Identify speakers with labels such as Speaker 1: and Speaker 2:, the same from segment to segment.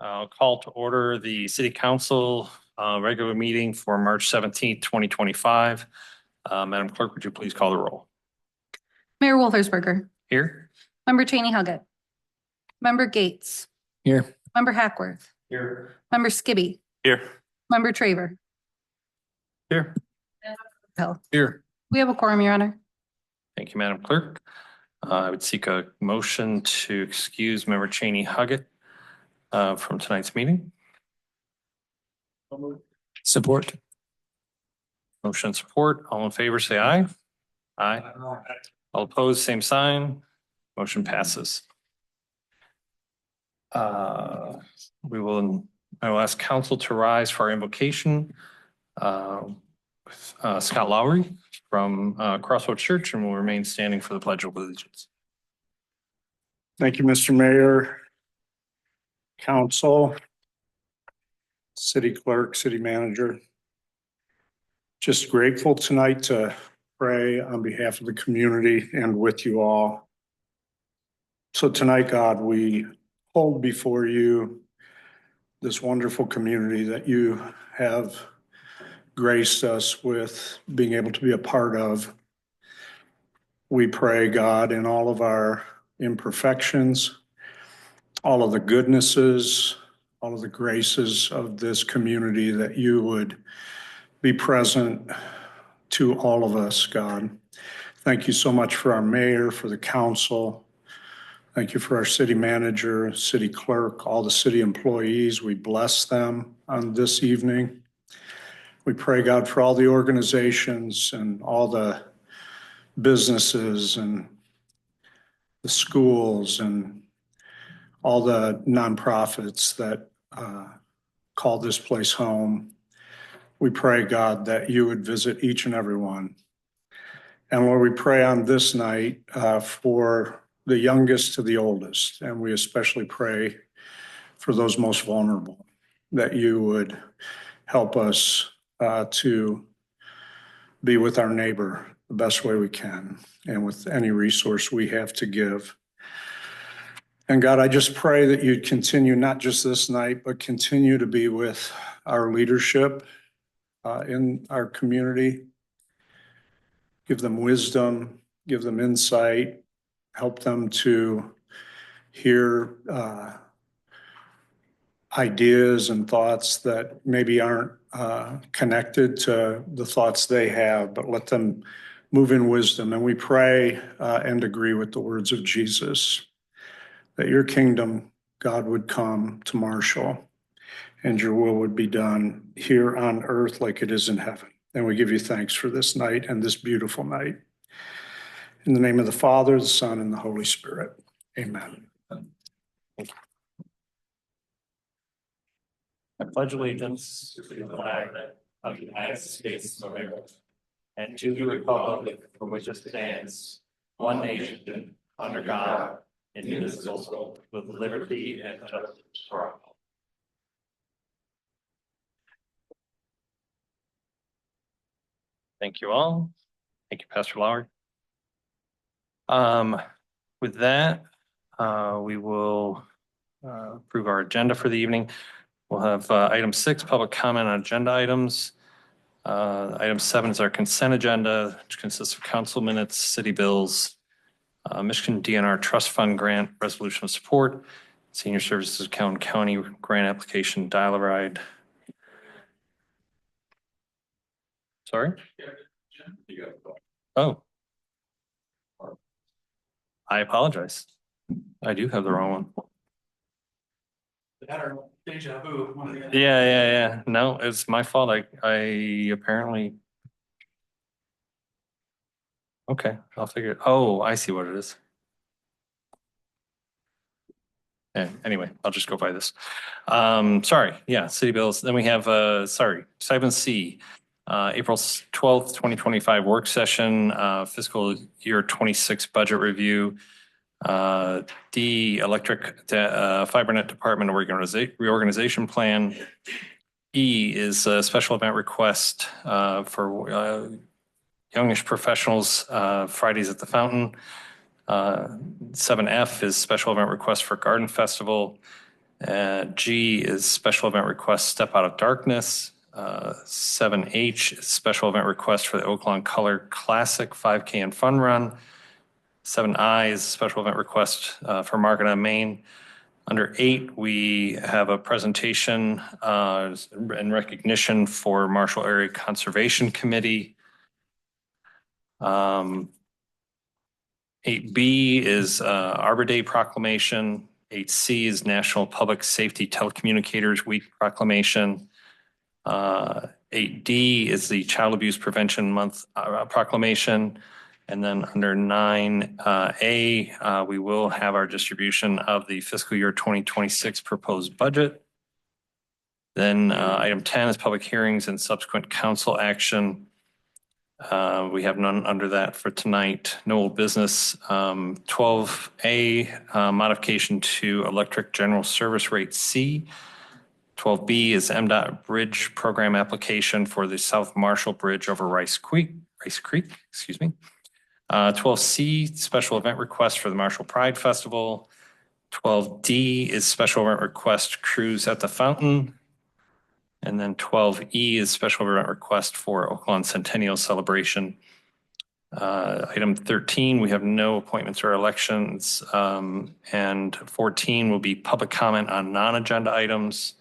Speaker 1: I'll call to order the City Council regular meeting for March 17th, 2025. Madam Clerk, would you please call the roll?
Speaker 2: Mayor Wolfersberger.
Speaker 1: Here.
Speaker 2: Member Cheney Huggett. Member Gates.
Speaker 1: Here.
Speaker 2: Member Hackworth.
Speaker 1: Here.
Speaker 2: Member Skibby.
Speaker 1: Here.
Speaker 2: Member Traver.
Speaker 1: Here.
Speaker 2: Hill.
Speaker 1: Here.
Speaker 2: We have a quorum, Your Honor.
Speaker 1: Thank you, Madam Clerk. I would seek a motion to excuse Member Cheney Huggett from tonight's meeting.
Speaker 3: Support.
Speaker 1: Motion and support. All in favor, say aye. Aye. All opposed, same sign. Motion passes. I will ask council to rise for our invocation. Scott Lowry from Crossroads Church, and will remain standing for the Pledge of Allegiance.
Speaker 4: Thank you, Mr. Mayor, Council, City Clerk, City Manager. Just grateful tonight to pray on behalf of the community and with you all. So tonight, God, we hold before you this wonderful community that you have graced us with being able to be a part of. We pray, God, in all of our imperfections, all of the goodnesses, all of the graces of this community, that you would be present to all of us, God. Thank you so much for our mayor, for the council. Thank you for our city manager, city clerk, all the city employees. We bless them on this evening. We pray, God, for all the organizations and all the businesses and the schools and all the nonprofits that call this place home. We pray, God, that you would visit each and every one. And Lord, we pray on this night for the youngest to the oldest, and we especially pray for those most vulnerable, that you would help us to be with our neighbor the best way we can and with any resource we have to give. And God, I just pray that you'd continue, not just this night, but continue to be with our leadership in our community. Give them wisdom, give them insight, help them to hear ideas and thoughts that maybe aren't connected to the thoughts they have, but let them move in wisdom. And we pray and agree with the words of Jesus, that your kingdom, God, would come to Marshall and your will would be done here on earth like it is in heaven. And we give you thanks for this night and this beautiful night. In the name of the Father, the Son, and the Holy Spirit. Amen.
Speaker 1: I pledge allegiance to the flag of the United States of America and to the republic for which it stands, one nation, under God, indivisible, with liberty and justice for all. Thank you all. Thank you, Pastor Lowry. With that, we will approve our agenda for the evening. We'll have item 6, public comment on agenda items. Item 7 is our consent agenda, which consists of council minutes, city bills, Michigan DNR Trust Fund grant, resolution of support, senior services county grant application, dial-a-ride. Sorry? Oh. I apologize. I do have the wrong one.
Speaker 3: Deja vu.
Speaker 1: Yeah. No, it's my fault. I apparently. Okay, I'll figure it. Oh, I see what it is. Yeah, anyway, I'll just go by this. Sorry. Yeah, city bills. Then we have, item C, April 12th, 2025 work session, fiscal year 26 budget review. D, electric fiber net department reorganization plan. E is a special event request for youngish professionals, Fridays at the Fountain. 7F is special event request for Garden Festival. G is special event request Step Out of Darkness. 7H is special event request for the Oaklawn Color Classic 5K and Fun Run. 7I is special event request for Market on Main. Under 8, we have a presentation in recognition for Marshall Area Conservation Committee. 8B is Arbor Day proclamation. 8C is National Public Safety Telecommunicators Week proclamation. 8D is the Child Abuse Prevention Month proclamation. And then under 9A, we will have our distribution of the fiscal year 2026 proposed budget. Then item 10 is public hearings and subsequent council action. We have none under that for tonight. No old business. 12A, modification to electric general service rate C. 12B is MDOT Bridge Program application for the South Marshall Bridge over Rice Creek, excuse me. 12C, special event request for the Marshall Pride Festival. 12D is special event request cruise at the fountain. And then 12E is special event request for Oaklawn Centennial Celebration. Item 13, we have no appointments or elections. And 14 will be public comment on non-agenda items,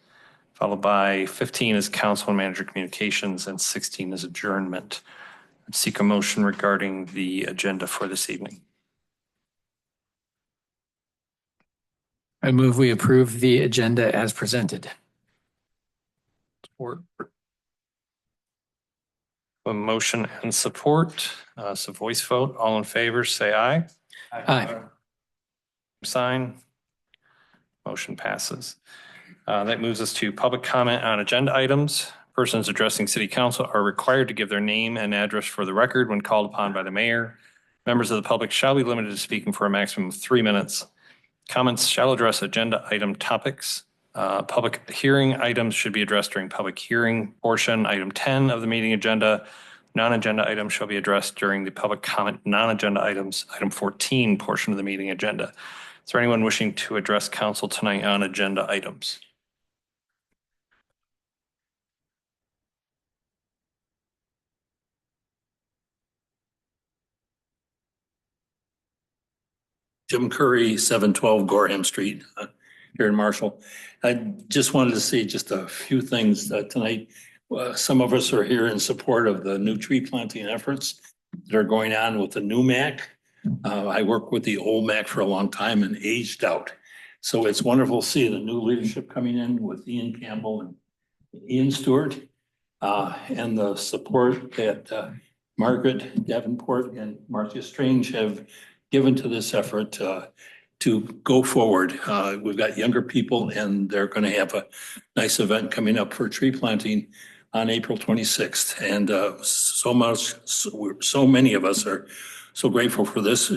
Speaker 1: followed by 15 is council and manager communications, and 16 is adjournment. I'd seek a motion regarding the agenda for this evening.
Speaker 3: I move we approve the agenda as presented.
Speaker 1: Support. A motion and support. So voice vote. All in favor, say aye.
Speaker 3: Aye.
Speaker 1: Sign. Motion passes. That moves us to public comment on agenda items. Persons addressing city council are required to give their name and address for the record when called upon by the mayor. Members of the public shall be limited to speaking for a maximum of 3 minutes. Comments shall address agenda item topics. Public hearing items should be addressed during public hearing portion. Item 10 of the meeting agenda. Non-agenda items shall be addressed during the public comment non-agenda items. Item 14 portion of the meeting agenda. Is there anyone wishing to address council tonight on agenda items?
Speaker 5: Jim Curry, 712 Gorham Street here in Marshall. I just wanted to say just a few things tonight. Some of us are here in support of the new tree planting efforts that are going on with the new MAC. I worked with the old MAC for a long time and aged out. So it's wonderful to see the new leadership coming in with Ian Campbell and Ian Stewart and the support that Margaret Davenport and Marcia Strange have given to this effort to go forward. We've got younger people and they're going to have a nice event coming up for tree planting on April 26th. And so many of us are so grateful for this.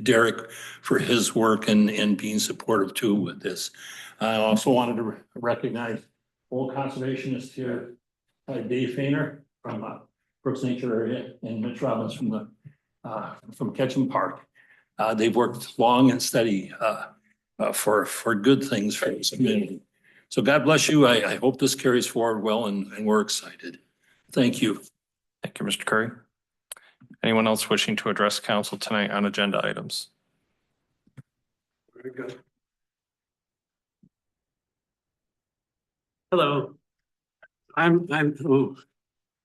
Speaker 5: Derek for his work and being supportive too with this. I also wanted to recognize old conservationist here, Dave Fainer from Brooks Nature area and Mitch Robbins from Ketchum Park. They've worked long and steady for good things for this community. So God bless you. I hope this carries forward well and we're excited. Thank you.
Speaker 1: Thank you, Mr. Curry. Anyone else wishing to address council tonight on agenda items?
Speaker 4: Very good.
Speaker 6: Hello. I'm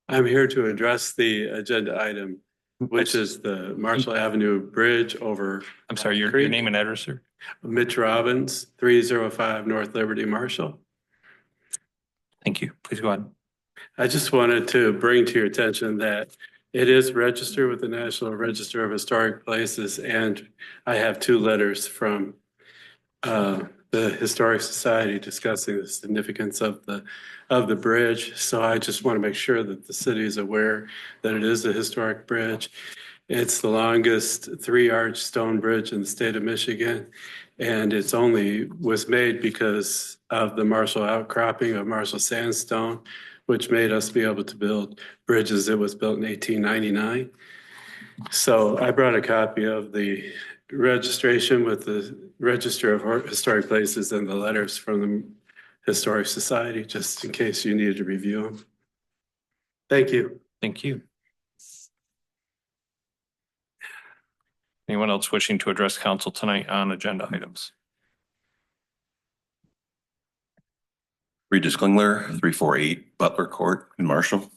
Speaker 6: here to address the agenda item, which is the Marshall Avenue Bridge over.
Speaker 1: I'm sorry, your name and address, sir?
Speaker 6: Mitch Robbins, 305 North Liberty, Marshall.
Speaker 1: Thank you. Please go ahead.
Speaker 6: I just wanted to bring to your attention that it is registered with the National Register of Historic Places, and I have 2 letters from the Historic Society discussing the significance of the bridge. So I just want to make sure that the city is aware that it is a historic bridge. It's the longest 3-arch stone bridge in the state of Michigan, and it's only was made because of the Marshall outcropping of Marshall sandstone, which made us be able to build bridges. It was built in 1899. So I brought a copy of the registration with the Register of Historic Places and the letters from the Historic Society, just in case you needed to review them. Thank you.
Speaker 1: Thank you. Anyone else wishing to address council tonight on agenda items?
Speaker 7: Regis Klingler, 348 Butler Court in Marshall.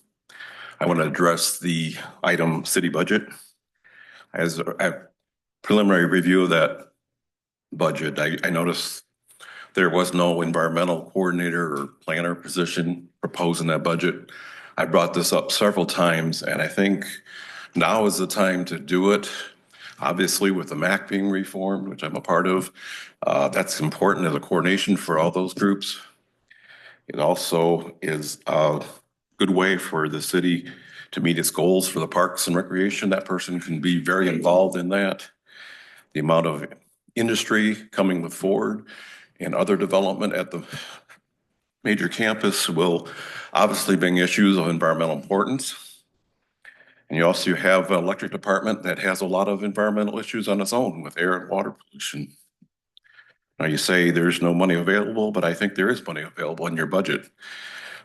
Speaker 7: I want to address the item city budget. As a preliminary review of that budget, I noticed there was no environmental coordinator or planner position proposed in that budget. I brought this up several times, and I think now is the time to do it. Obviously, with the MAC being reformed, which I'm a part of, that's important as a coordination for all those groups. It also is a good way for the city to meet its goals for the parks and recreation. That person can be very involved in that. The amount of industry coming with Ford and other development at the major campus will obviously bring issues of environmental importance. And you also have an electric department that has a lot of environmental issues on its own with air and water pollution. Now you say there's no money available, but I think there is money available in your budget.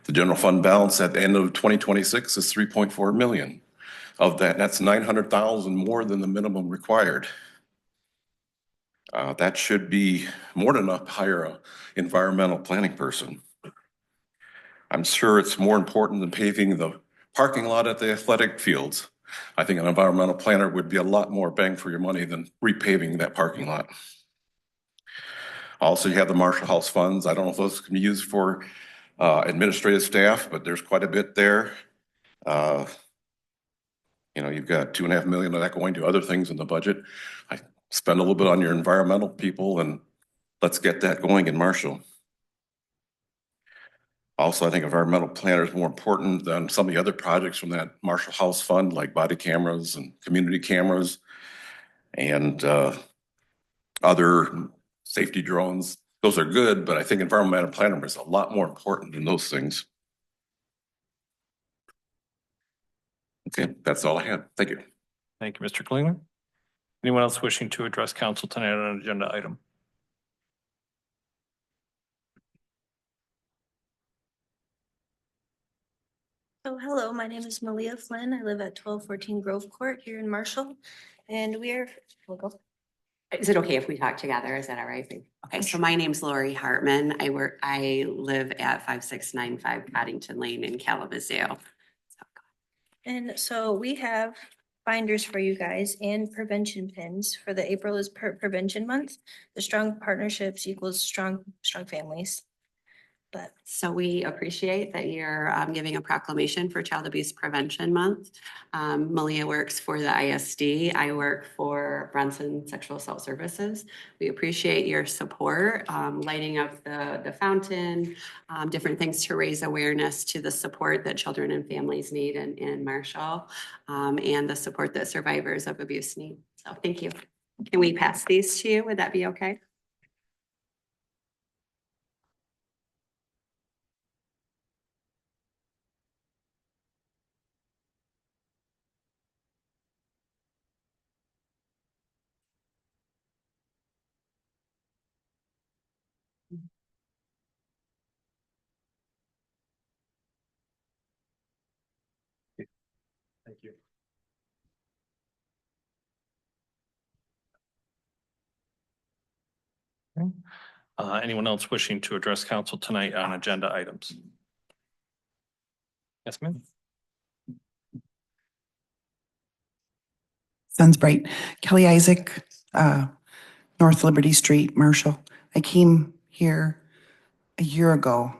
Speaker 7: The general fund balance at the end of 2026 is 3.4 million. Of that, that's 900,000 more than the minimum required. That should be more than enough to hire an environmental planning person. I'm sure it's more important than paving the parking lot at the athletic fields. I think an environmental planner would be a lot more bang for your money than repaving that parking lot. Also, you have the Marshall House funds. I don't know if those can be used for administrative staff, but there's quite a bit there. You know, you've got 2.5 million of that going to other things in the budget. I spend a little bit on your environmental people, and let's get that going in Marshall. Also, I think environmental planner is more important than some of the other projects from that Marshall House Fund, like body cameras and community cameras and other safety drones. Those are good, but I think environmental planner is a lot more important than those things. Okay, that's all I had. Thank you.
Speaker 1: Thank you, Mr. Klingler. Anyone else wishing to address council tonight on an agenda item?
Speaker 8: Oh, hello, my name is Malia Flynn. I live at 1214 Grove Court here in Marshall. And we'll go.
Speaker 9: Is it okay if we talk together? Is that all right? Okay, so my name's Lori Hartman. I live at 5695 Coddington Lane in Kalamazoo.
Speaker 8: And so we have binders for you guys and prevention pins for the April is prevention month. The strong partnerships equals strong families. But
Speaker 9: So we appreciate that you're giving a proclamation for Child Abuse Prevention Month. Malia works for the ISD. I work for Bronson Sexual Assault Services. We appreciate your support, lighting up the fountain, different things to raise awareness to the support that children and families need in Marshall, and the support that survivors of abuse need. So thank you. Can we pass these to you? Would that be okay?
Speaker 1: Thank you. Okay. Anyone else wishing to address council tonight on agenda items? Yes, ma'am.
Speaker 10: Sun's bright. Kelly Isaac, North Liberty Street, Marshall. I came here a year ago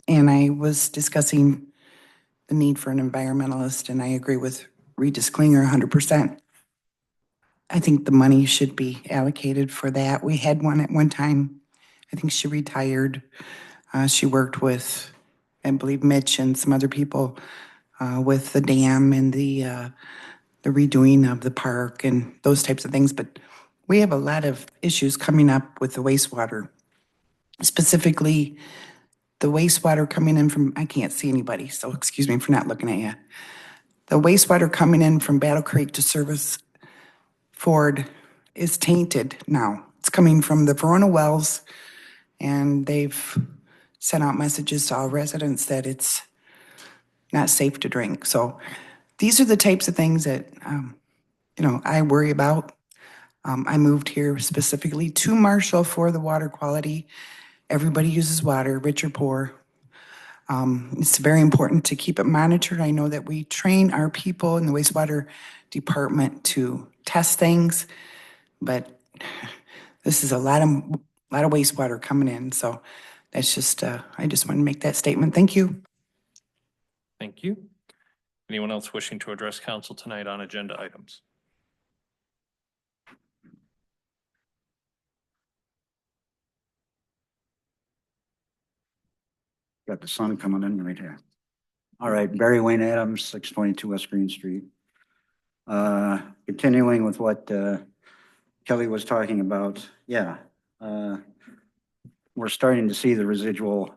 Speaker 10: and I was discussing the need for an environmentalist, and I agree with Regis Klingler 100%. I think the money should be allocated for that. We had one at one time. I think she retired. She worked with, I believe, Mitch and some other people with the dam and the redoing of the park and those types of things. But we have a lot of issues coming up with the wastewater, specifically the wastewater coming in from, I can't see anybody, so excuse me for not looking at you. The wastewater coming in from Battle Creek to service Ford is tainted now. It's coming from the Verona wells, and they've sent out messages to all residents that it's not safe to drink. So these are the types of things that, I worry about. I moved here specifically to Marshall for the water quality. Everybody uses water, rich or poor. It's very important to keep it monitored. I know that we train our people in the wastewater department to test things, but this is a lot of wastewater coming in. So that's just, I just want to make that statement. Thank you.
Speaker 1: Thank you. Anyone else wishing to address council tonight on agenda items?
Speaker 11: Got the sun coming in right here. All right, Barry Wayne Adams, 622 West Green Street. Continuing with what Kelly was talking about, yeah. We're starting to see the residual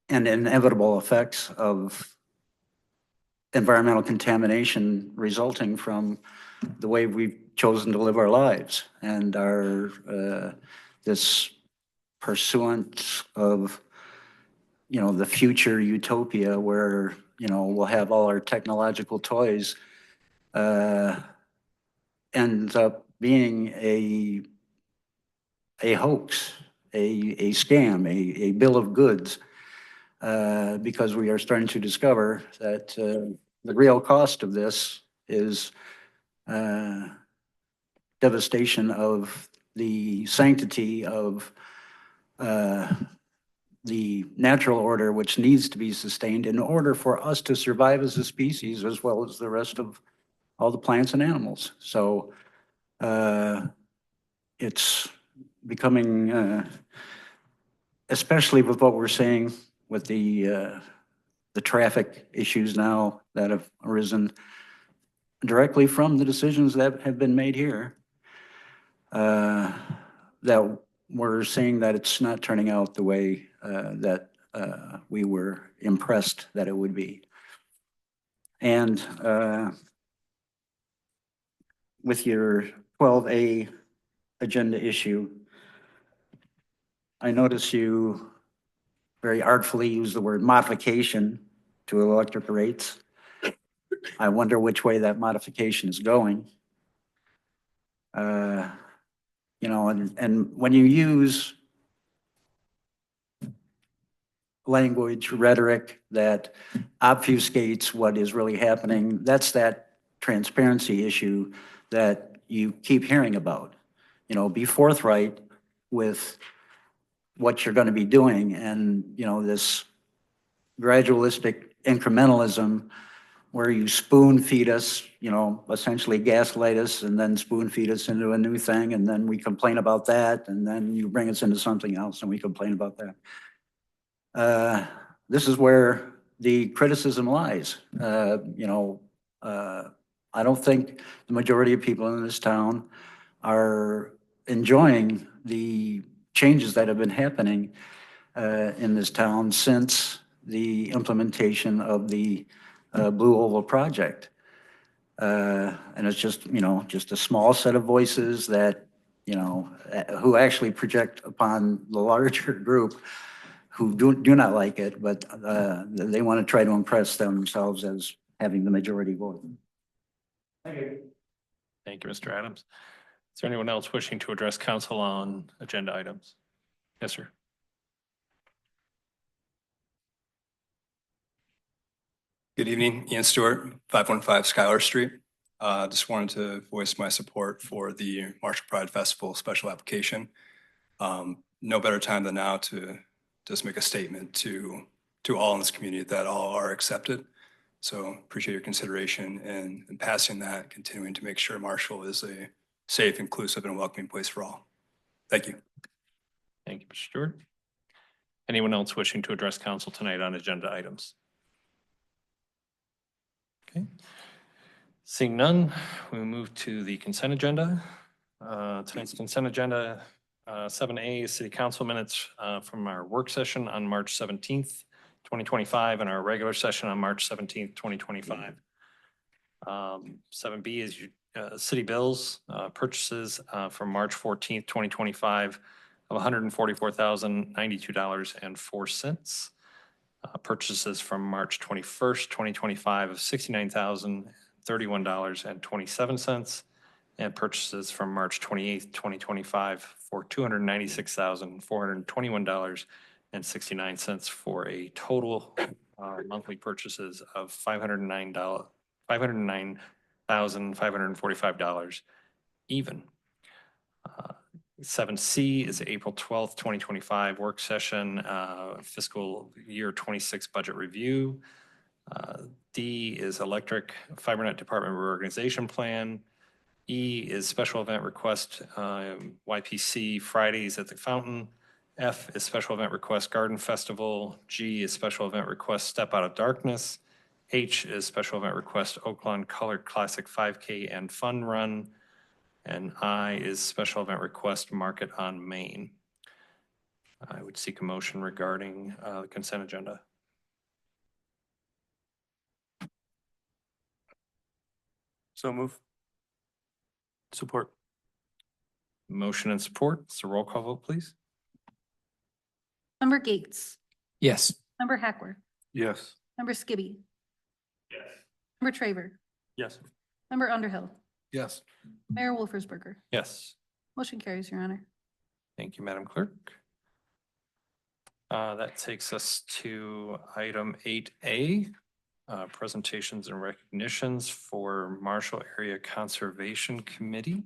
Speaker 11: and inevitable effects of environmental contamination resulting from the way we've chosen to live our lives and our this pursuant of the future utopia where we'll have all our technological toys ends up being a hoax, a scam, a bill of goods, because we are starting to discover that the real cost of this is devastation of the sanctity of the natural order, which needs to be sustained in order for us to survive as a species, as well as the rest of all the plants and animals. So it's becoming, especially with what we're seeing with the traffic issues now that have arisen directly from the decisions that have been made here, that we're seeing that it's not turning out the way that we were impressed that it would be. And with your 12A agenda issue, I notice you very artfully use the word modification to electric rates. I wonder which way that modification is going. And when you use language, rhetoric that obfuscates what is really happening, that's that transparency issue that you keep hearing about. Be forthright with what you're going to be doing, and this gradualistic incrementalism where you spoon feed us, essentially gaslight us and then spoon feed us into a new thing, and then we complain about that, and then you bring us into something else and we complain about that. This is where the criticism lies. I don't think the majority of people in this town are enjoying the changes that have been happening in this town since the implementation of the Blue Oval project. And it's just a small set of voices that, who actually project upon the larger group who do not like it, but they want to try to impress themselves as having the majority vote.
Speaker 1: Thank you, Mr. Adams. Is there anyone else wishing to address council on agenda items? Yes, sir.
Speaker 12: Good evening, Ian Stewart, 515 Schuyler Street. Just wanted to voice my support for the Marshall Pride Festival special application. No better time than now to just make a statement to all in this community that all are accepted. So appreciate your consideration and passing that, continuing to make sure Marshall is a safe, inclusive, and welcoming place for all. Thank you.
Speaker 1: Thank you, Mr. Stewart. Anyone else wishing to address council tonight on agenda items? Okay. Seeing none, we move to the consent agenda. Tonight's consent agenda, 7A, city council minutes from our work session on March 17th, 2025, and our regular session on March 17th, 2025. 7B is city bills, purchases from March 14th, 2025 of $144,092.04. Purchases from March 21st, 2025 of $69,031.27. And purchases from March 28th, 2025 for $296,421.69 for a total monthly purchases of $509,545 even. 7C is April 12th, 2025 work session, fiscal year 26 budget review. D is electric fiber net department reorganization plan. E is special event request, YPC Fridays at the Fountain. F is special event request Garden Festival. G is special event request Step Out of Darkness. H is special event request Oaklawn Colored Classic 5K and Fun Run. And I is special event request Market on Main. I would seek a motion regarding the consent agenda.
Speaker 12: So move. Support.
Speaker 1: Motion and support. So roll call vote, please.
Speaker 2: Member Gates,
Speaker 3: Yes.
Speaker 2: Member Hackworth,
Speaker 6: Yes.
Speaker 2: Member Skibby,
Speaker 12: Yes.
Speaker 2: Member Traver,
Speaker 12: Yes.
Speaker 2: Member Underhill,
Speaker 6: Yes.
Speaker 2: Mayor Wolfersberger.
Speaker 1: Yes.
Speaker 2: Motion carries, Your Honor.
Speaker 1: Thank you, Madam Clerk. That takes us to item 8A, presentations and recognitions for Marshall Area Conservation Committee.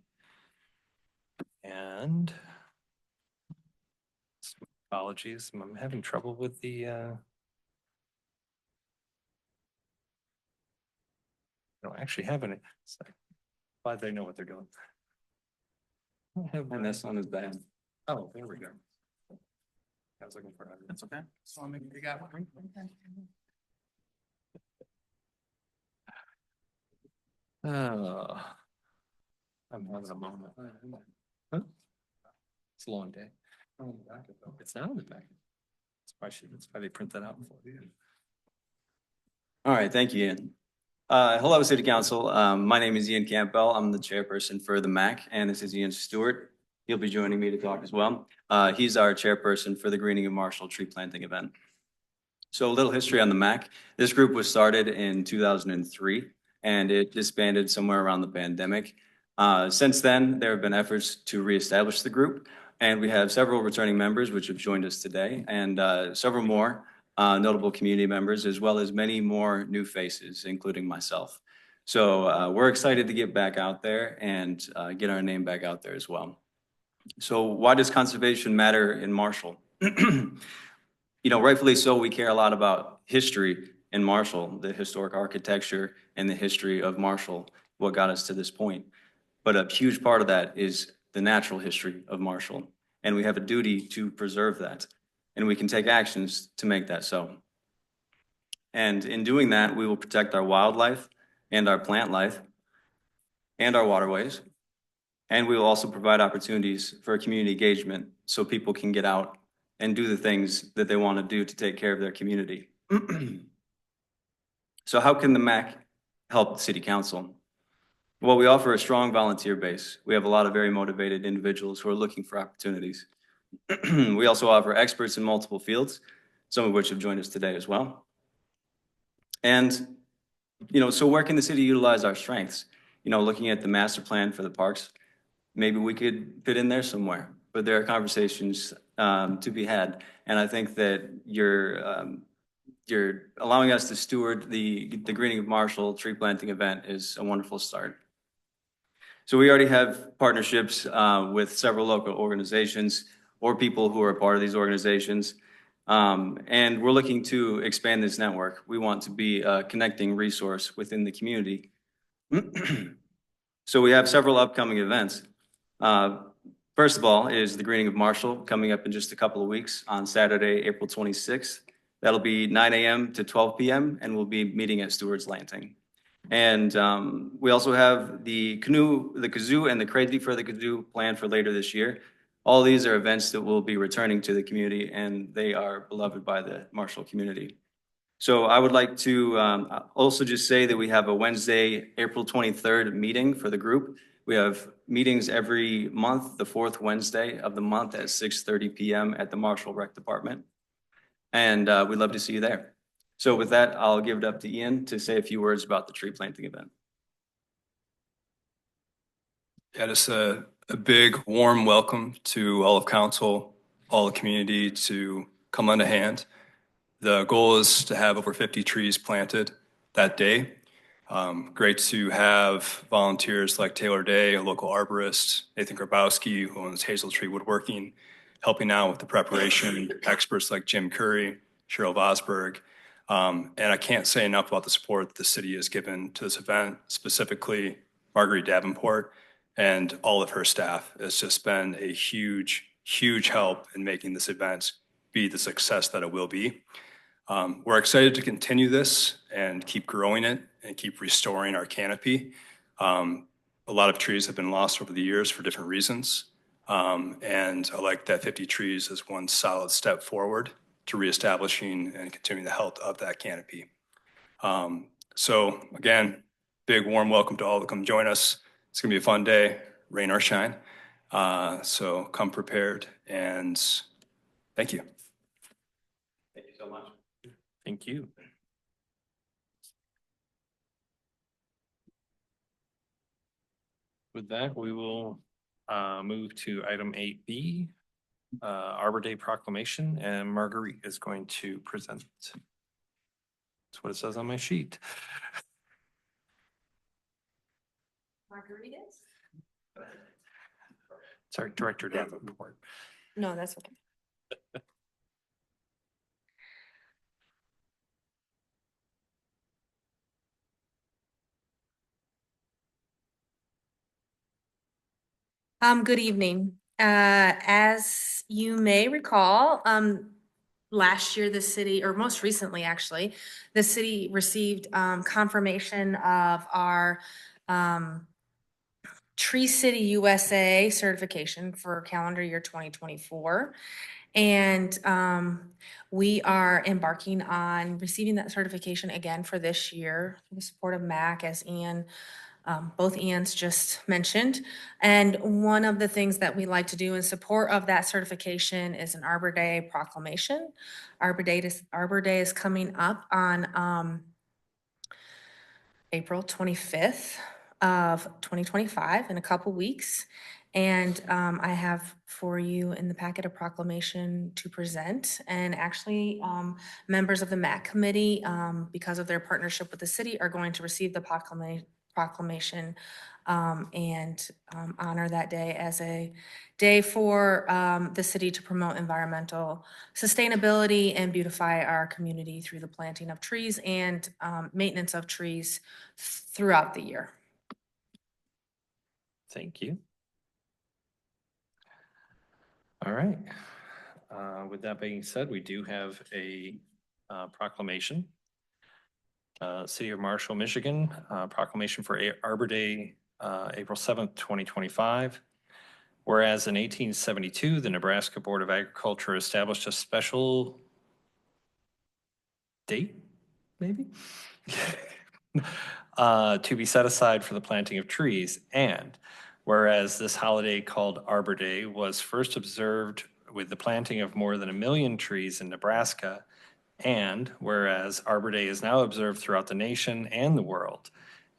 Speaker 1: And apologies, I'm having trouble with the I don't actually have any. So glad they know what they're doing.
Speaker 12: And this one is bad.
Speaker 1: Oh, there we go. I was looking for it. That's okay. So I'll make you got one. I'm having a moment. Huh? It's a long day. It's not on the back. That's why they print that out for you.
Speaker 13: All right, thank you, Ian. Hello, City Council. My name is Ian Campbell. I'm the chairperson for the MAC, and this is Ian Stewart. He'll be joining me to talk as well. He's our chairperson for the Greening of Marshall tree planting event. So a little history on the MAC. This group was started in 2003, and it disbanded somewhere around the pandemic. Since then, there have been efforts to reestablish the group, and we have several returning members which have joined us today, and several more notable community members, as well as many more new faces, including myself. So we're excited to get back out there and get our name back out there as well. So why does conservation matter in Marshall? You know, rightfully so, we care a lot about history in Marshall, the historic architecture and the history of Marshall, what got us to this point. But a huge part of that is the natural history of Marshall. And we have a duty to preserve that. And we can take actions to make that so. And in doing that, we will protect our wildlife and our plant life and our waterways. And we will also provide opportunities for community engagement so people can get out and do the things that they want to do to take care of their community. So how can the MAC help the City Council? Well, we offer a strong volunteer base. We have a lot of very motivated individuals who are looking for opportunities. We also offer experts in multiple fields, some of which have joined us today as well. And, you know, so where can the city utilize our strengths? You know, looking at the master plan for the parks, maybe we could fit in there somewhere, but there are conversations to be had. And I think that you're allowing us to steward the Greening of Marshall tree planting event is a wonderful start. So we already have partnerships with several local organizations or people who are a part of these organizations. And we're looking to expand this network. We want to be a connecting resource within the community. So we have several upcoming events. First of all is the Greening of Marshall coming up in just a couple of weeks on Saturday, April 26th. That'll be 9 a.m. to 12 p.m. and we'll be meeting at Stewart's Landing. And we also have the kazoo and the crazy for the kazoo planned for later this year. All these are events that will be returning to the community and they are beloved by the Marshall community. So I would like to also just say that we have a Wednesday, April 23rd meeting for the group. We have meetings every month, the fourth Wednesday of the month at 6:30 PM at the Marshall Rec Department. And we'd love to see you there. So with that, I'll give it up to Ian to say a few words about the tree planting event.
Speaker 12: Yeah, just a big warm welcome to all of council, all the community to come lend a hand. The goal is to have over 50 trees planted that day. Great to have volunteers like Taylor Day, a local arborist, Nathan Grabowski, who owns Hazel Tree Woodworking, helping out with the preparation, experts like Jim Curry, Cheryl Vosberg. And I can't say enough about the support the city has given to this event, specifically Marguerite Davenport and all of her staff. It's just been a huge, huge help in making this event be the success that it will be. We're excited to continue this and keep growing it and keep restoring our canopy. A lot of trees have been lost over the years for different reasons. And I like that 50 trees is one solid step forward to reestablishing and continuing the health of that canopy. So again, big warm welcome to all to come join us. It's gonna be a fun day, rain or shine. So come prepared and thank you.
Speaker 13: Thank you so much.
Speaker 1: Thank you. With that, we will move to item 8B, Arbor Day proclamation, and Marguerite is going to present. That's what it says on my sheet.
Speaker 8: Marguerite is?
Speaker 1: Sorry, Director Davenport.
Speaker 8: No, that's okay. Good evening. As you may recall, last year the city, or most recently actually, the city received confirmation of our Tree City USA certification for calendar year 2024. And we are embarking on receiving that certification again for this year, with the support of MAC, as Ian, both Ians just mentioned. And one of the things that we like to do in support of that certification is an Arbor Day proclamation. Arbor Day is coming up on April 25th of 2025, in a couple weeks. And I have for you in the packet a proclamation to present. And actually, members of the MAC committee, because of their partnership with the city, are going to receive the proclamation and honor that day as a day for the city to promote environmental sustainability and beautify our community through the planting of trees and maintenance of trees throughout the year.
Speaker 1: Thank you. All right. With that being said, we do have a proclamation. City of Marshall, Michigan, proclamation for Arbor Day, April 7th, 2025. Whereas in 1872, the Nebraska Board of Agriculture established a special date, maybe, to be set aside for the planting of trees. And whereas this holiday called Arbor Day was first observed with the planting of more than 1 million trees in Nebraska, and whereas Arbor Day is now observed throughout the nation and the world,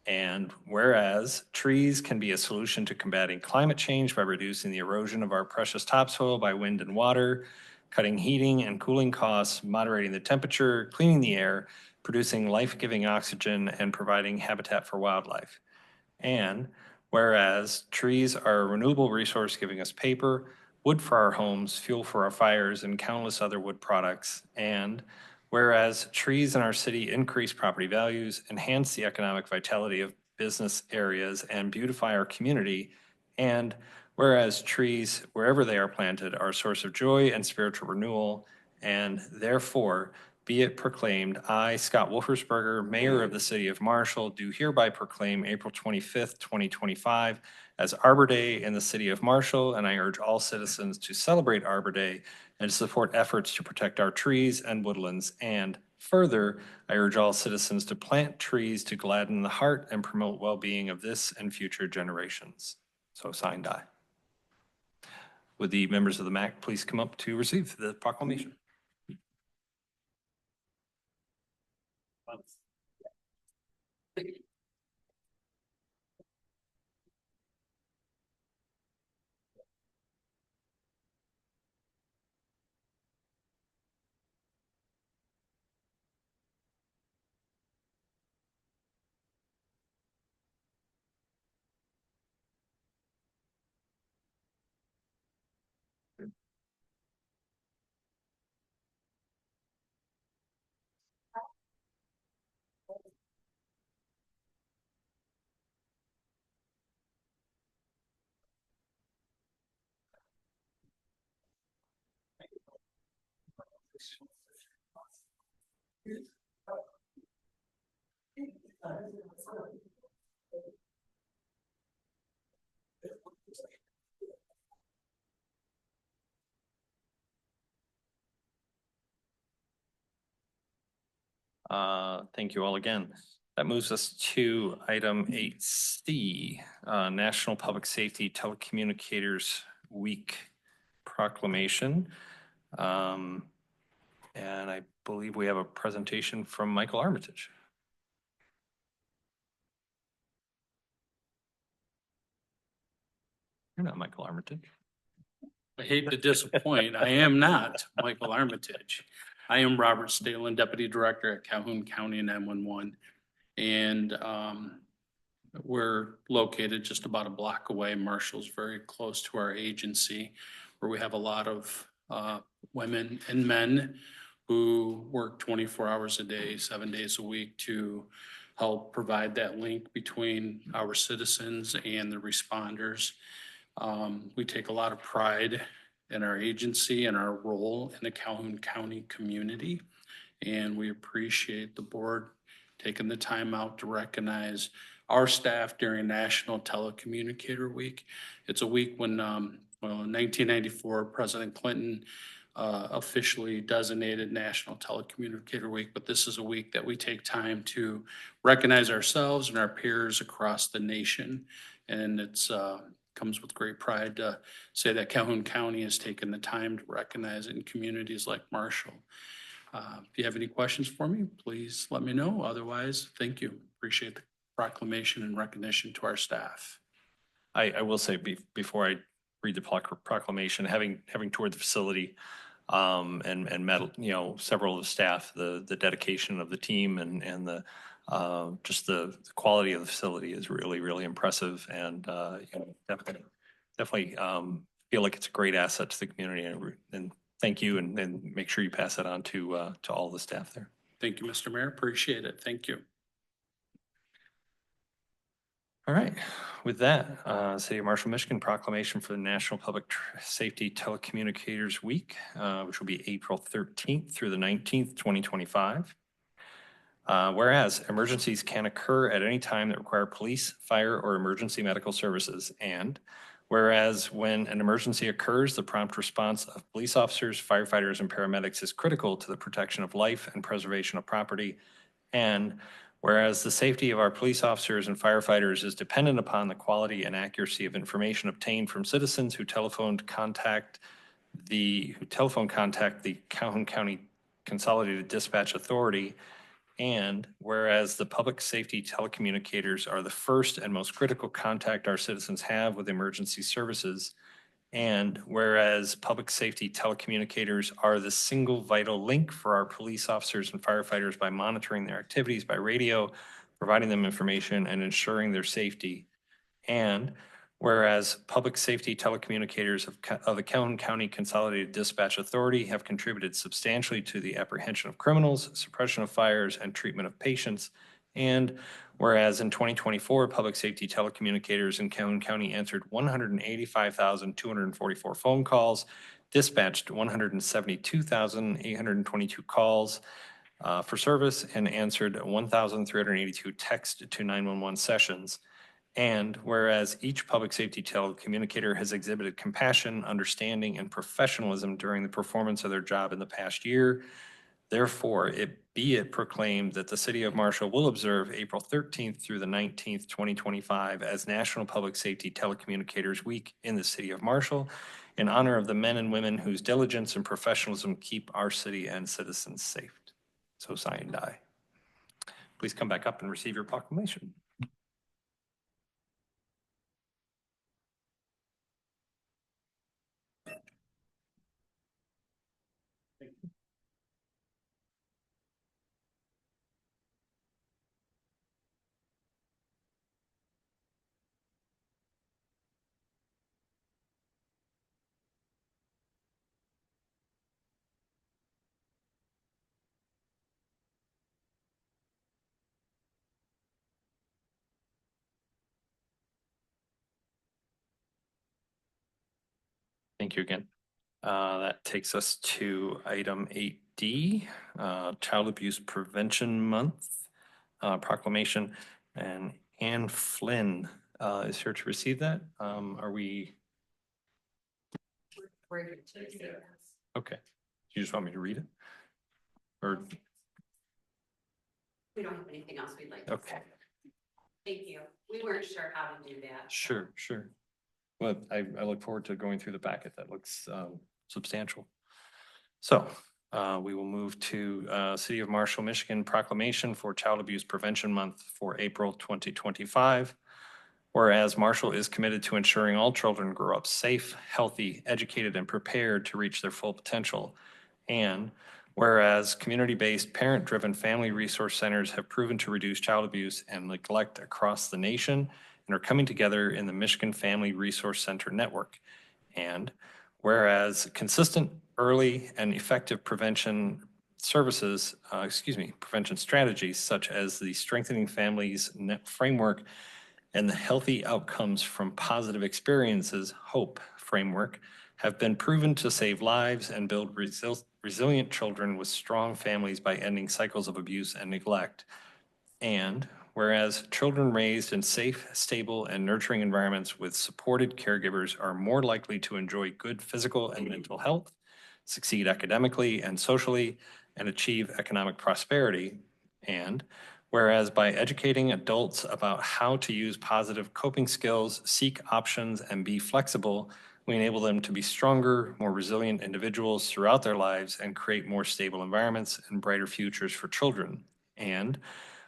Speaker 1: and whereas trees can be a solution to combating climate change by reducing the erosion of our precious topsoil by wind and water, cutting heating and cooling costs, moderating the temperature, cleaning the air, producing life-giving oxygen, and providing habitat for wildlife. And whereas trees are a renewable resource giving us paper, wood for our homes, fuel for our fires, and countless other wood products. And whereas trees in our city increase property values, enhance the economic vitality of business areas, and beautify our community. And whereas trees, wherever they are planted, are a source of joy and spiritual renewal. And therefore, be it proclaimed, I, Scott Wolfersberger, Mayor of the City of Marshall, do hereby proclaim April 25th, 2025 as Arbor Day in the City of Marshall, and I urge all citizens to celebrate Arbor Day and to support efforts to protect our trees and woodlands and Further, I urge all citizens to plant trees to gladden the heart and promote well-being of this and future generations. So signed, I. Would the members of the MAC please come up to receive the proclamation? Thank you all again. That moves us to item 8C, National Public Safety Telecommunicators Week proclamation. And I believe we have a presentation from Michael Armitage. You're not Michael Armitage.
Speaker 14: I hate to disappoint. I am not Michael Armitage. I am Robert Stalen, Deputy Director at Calhoun County and 911. And we're located just about a block away. Marshall's very close to our agency, where we have a lot of women and men who work 24 hours a day, 7 days a week to help provide that link between our citizens and the responders. We take a lot of pride in our agency and our role in the Calhoun County community. And we appreciate the board taking the time out to recognize our staff during National Telecommunicator Week. It's a week when, in 1994, President Clinton officially designated National Telecommunicator Week, but this is a week that we take time to recognize ourselves and our peers across the nation. And it's comes with great pride to say that Calhoun County has taken the time to recognize it in communities like Marshall. If you have any questions for me, please let me know. Otherwise, thank you. Appreciate the proclamation and recognition to our staff.
Speaker 1: I will say before I read the proclamation, having toured the facility and met several of the staff, the dedication of the team and the just the quality of the facility is really impressive, and definitely feel like it's a great asset to the community, and thank you, and make sure you pass that on to all the staff there.
Speaker 14: Thank you, Mr. Mayor. Appreciate it. Thank you.
Speaker 1: All right, with that, City of Marshall, Michigan proclamation for the National Public Safety Telecommunicators Week, which will be April 13th through the 19th, 2025. Whereas emergencies can occur at any time that require police, fire, or emergency medical services. And whereas when an emergency occurs, the prompt response of police officers, firefighters, and paramedics is critical to the protection of life and preservation of property. And whereas the safety of our police officers and firefighters is dependent upon the quality and accuracy of information obtained from citizens who telephone contact the Calhoun County Consolidated Dispatch Authority. And whereas the public safety telecommunicators are the first and most critical contact our citizens have with emergency services, and whereas public safety telecommunicators are the single vital link for our police officers and firefighters by monitoring their activities by radio, providing them information, and ensuring their safety, and whereas public safety telecommunicators of the Calhoun County Consolidated Dispatch Authority have contributed substantially to the apprehension of criminals, suppression of fires, and treatment of patients. And whereas in 2024, public safety telecommunicators in Calhoun County answered 185,244 phone calls, dispatched 172,822 calls for service, and answered 1,382 text to 911 sessions. And whereas each public safety telecommunicator has exhibited compassion, understanding, and professionalism during the performance of their job in the past year, Therefore, be it proclaimed that the city of Marshall will observe April 13th through the 19th, 2025 as National Public Safety Telecommunicators Week in the city of Marshall in honor of the men and women whose diligence and professionalism keep our city and citizens safe. So signed, I. Please come back up and receive your proclamation. Thank you again. That takes us to item 8D, Child Abuse Prevention Month proclamation. And Ann Flynn is here to receive that. Are we? Okay. You just want me to read it? Or?
Speaker 9: We don't have anything else we'd like to say.
Speaker 1: Okay.
Speaker 9: Thank you. We weren't sure how to do that.
Speaker 1: Sure, sure. Well, I look forward to going through the packet. That looks substantial. So we will move to City of Marshall, Michigan proclamation for Child Abuse Prevention Month for April 2025. Whereas Marshall is committed to ensuring all children grow up safe, healthy, educated, and prepared to reach their full potential. And whereas community-based, parent-driven family resource centers have proven to reduce child abuse and neglect across the nation and are coming together in the Michigan Family Resource Center Network. And whereas consistent, early, and effective prevention services, prevention strategies such as the Strengthening Families Net Framework and the Healthy Outcomes from Positive Experiences HOPE framework have been proven to save lives and build resilient children with strong families by ending cycles of abuse and neglect. And whereas children raised in safe, stable, and nurturing environments with supported caregivers are more likely to enjoy good physical and mental health, succeed academically and socially, and achieve economic prosperity. And whereas by educating adults about how to use positive coping skills, seek options, and be flexible, we enable them to be stronger, more resilient individuals throughout their lives and create more stable environments and brighter futures for children. And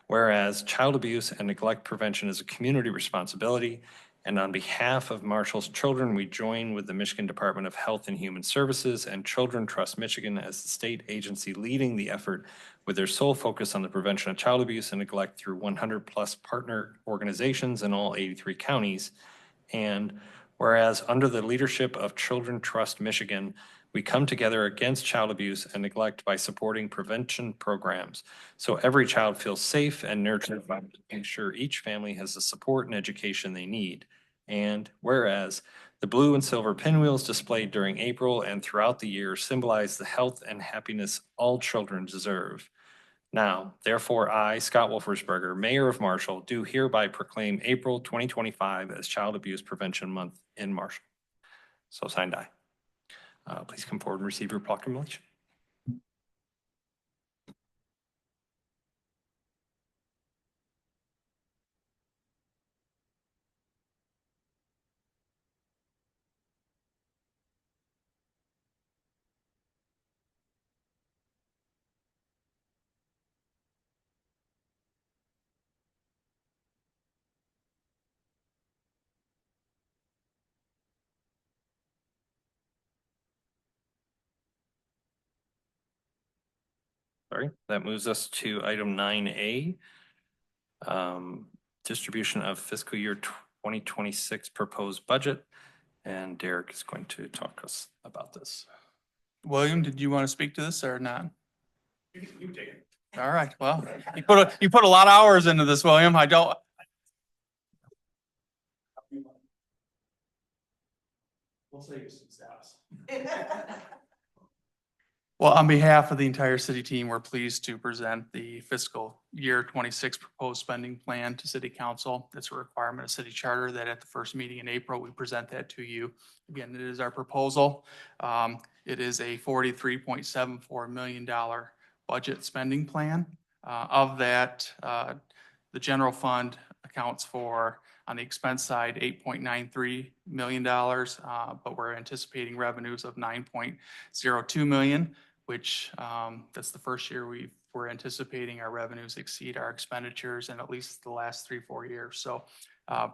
Speaker 1: whereas child abuse and neglect prevention is a community responsibility, and on behalf of Marshall's children, we join with the Michigan Department of Health and Human Services and Children Trust Michigan as the state agency leading the effort with their sole focus on the prevention of child abuse and neglect through 100+ partner organizations in all 83 counties. And whereas under the leadership of Children Trust Michigan, we come together against child abuse and neglect by supporting prevention programs so every child feels safe and nurtured by making sure each family has the support and education they need. And whereas the blue and silver pinwheels displayed during April and throughout the year symbolize the health and happiness all children deserve. Now, therefore, I, Scott Wolfersberger, Mayor of Marshall, do hereby proclaim April 2025 as Child Abuse Prevention Month in Marshall. So signed, I. Please come forward and receive your proclamation. Sorry, that moves us to item 9A, distribution of fiscal year 2026 proposed budget. And Derek is going to talk to us about this.
Speaker 15: William, did you want to speak to this or not?
Speaker 1: You take it.
Speaker 15: All right, well, you put a lot of hours into this, William. I don't. We'll save you some steps. Well, on behalf of the entire city team, we're pleased to present the fiscal year 26 proposed spending plan to city council. It's a requirement of city charter that at the first meeting in April, we present that to you. Again, it is our proposal. It is a $43.74 million budget spending plan. Of that, the general fund accounts for, on the expense side, $8.93 million, but we're anticipating revenues of $9.02 million, which that's the first year we're anticipating our revenues exceed our expenditures in at least the last 3-4 years. So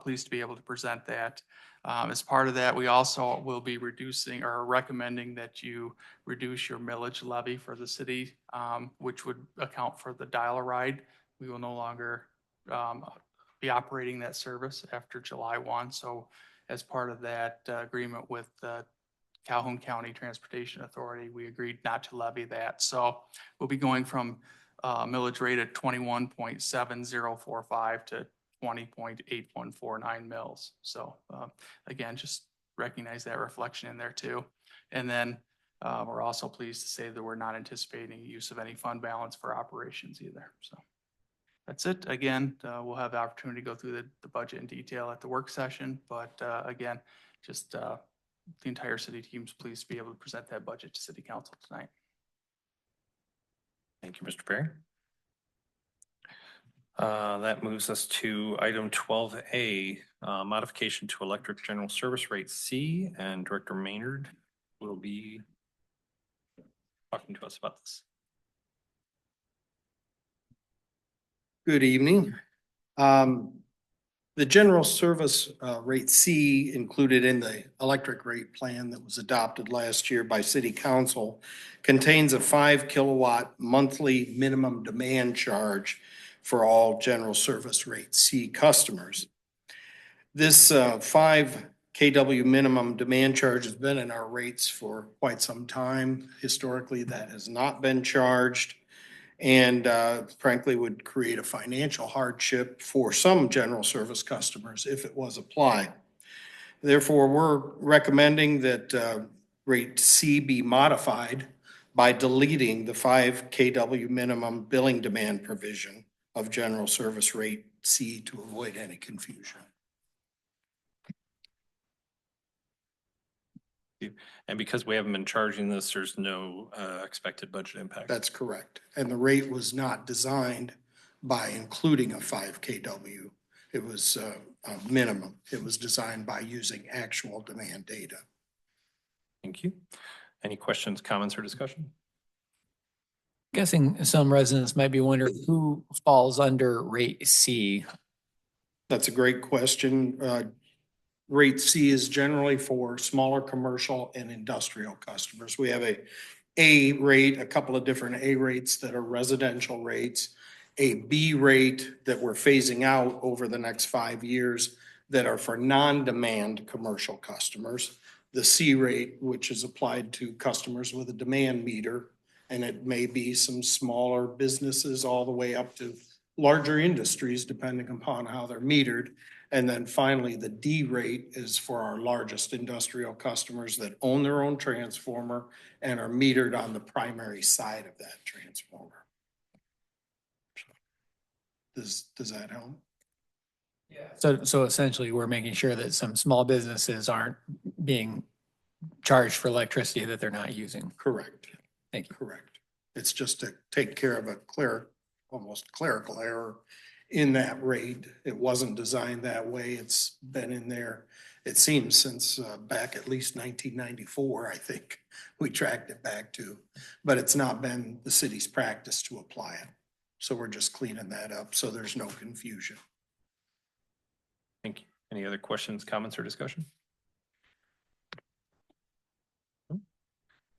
Speaker 15: pleased to be able to present that. As part of that, we also will be reducing or recommending that you reduce your millage levy for the city, which would account for the dial-a-ride. We will no longer be operating that service after July 1. So as part of that agreement with the Calhoun County Transportation Authority, we agreed not to levy that. So we'll be going from millage rate at 21.7045 to 20.8149 mils. So again, just recognize that reflection in there too. And then we're also pleased to say that we're not anticipating use of any fund balance for operations either. So that's it. Again, we'll have the opportunity to go through the budget in detail at the work session. But again, just the entire city team's pleased to be able to present that budget to City Council tonight.
Speaker 1: Thank you, Mr. Perry. That moves us to item 12A, modification to electric general service rate C, and Director Maynard will be talking to us about this.
Speaker 4: Good evening. The general service rate C included in the electric rate plan that was adopted last year by City Council contains a 5 kilowatt monthly minimum demand charge for all general service rate C customers. This 5 kW minimum demand charge has been in our rates for quite some time. Historically, that has not been charged, and frankly would create a financial hardship for some general service customers if it was applied. Therefore, we're recommending that rate C be modified by deleting the 5 kW minimum billing demand provision of general service rate C to avoid any confusion.
Speaker 1: And because we haven't been charging this, there's no expected budget impact.
Speaker 4: That's correct. And the rate was not designed by including a 5 kW. It was a minimum. It was designed by using actual demand data.
Speaker 1: Thank you. Any questions, comments, or discussion?
Speaker 3: Guessing some residents might be wondering who falls under rate C.
Speaker 4: That's a great question. Rate C is generally for smaller commercial and industrial customers. We have A rate, a couple of different A rates that are residential rates, a B rate that we're phasing out over the next 5 years that are for non-demand commercial customers. The C rate, which is applied to customers with a demand meter, and it may be some smaller businesses all the way up to larger industries, depending upon how they're metered. And then finally, the D rate is for our largest industrial customers that own their own transformer and are metered on the primary side of that transformer. Does that help?
Speaker 3: Yeah. So essentially, we're making sure that some small businesses aren't being charged for electricity that they're not using.
Speaker 4: Correct.
Speaker 3: Thank you.
Speaker 4: Correct. It's just to take care of a almost clerical error in that rate. It wasn't designed that way. It's been in there, it seems, since back at least 1994, I think we tracked it back to, but it's not been the city's practice to apply it. So we're just cleaning that up so there's no confusion.
Speaker 1: Thank you. Any other questions, comments, or discussion?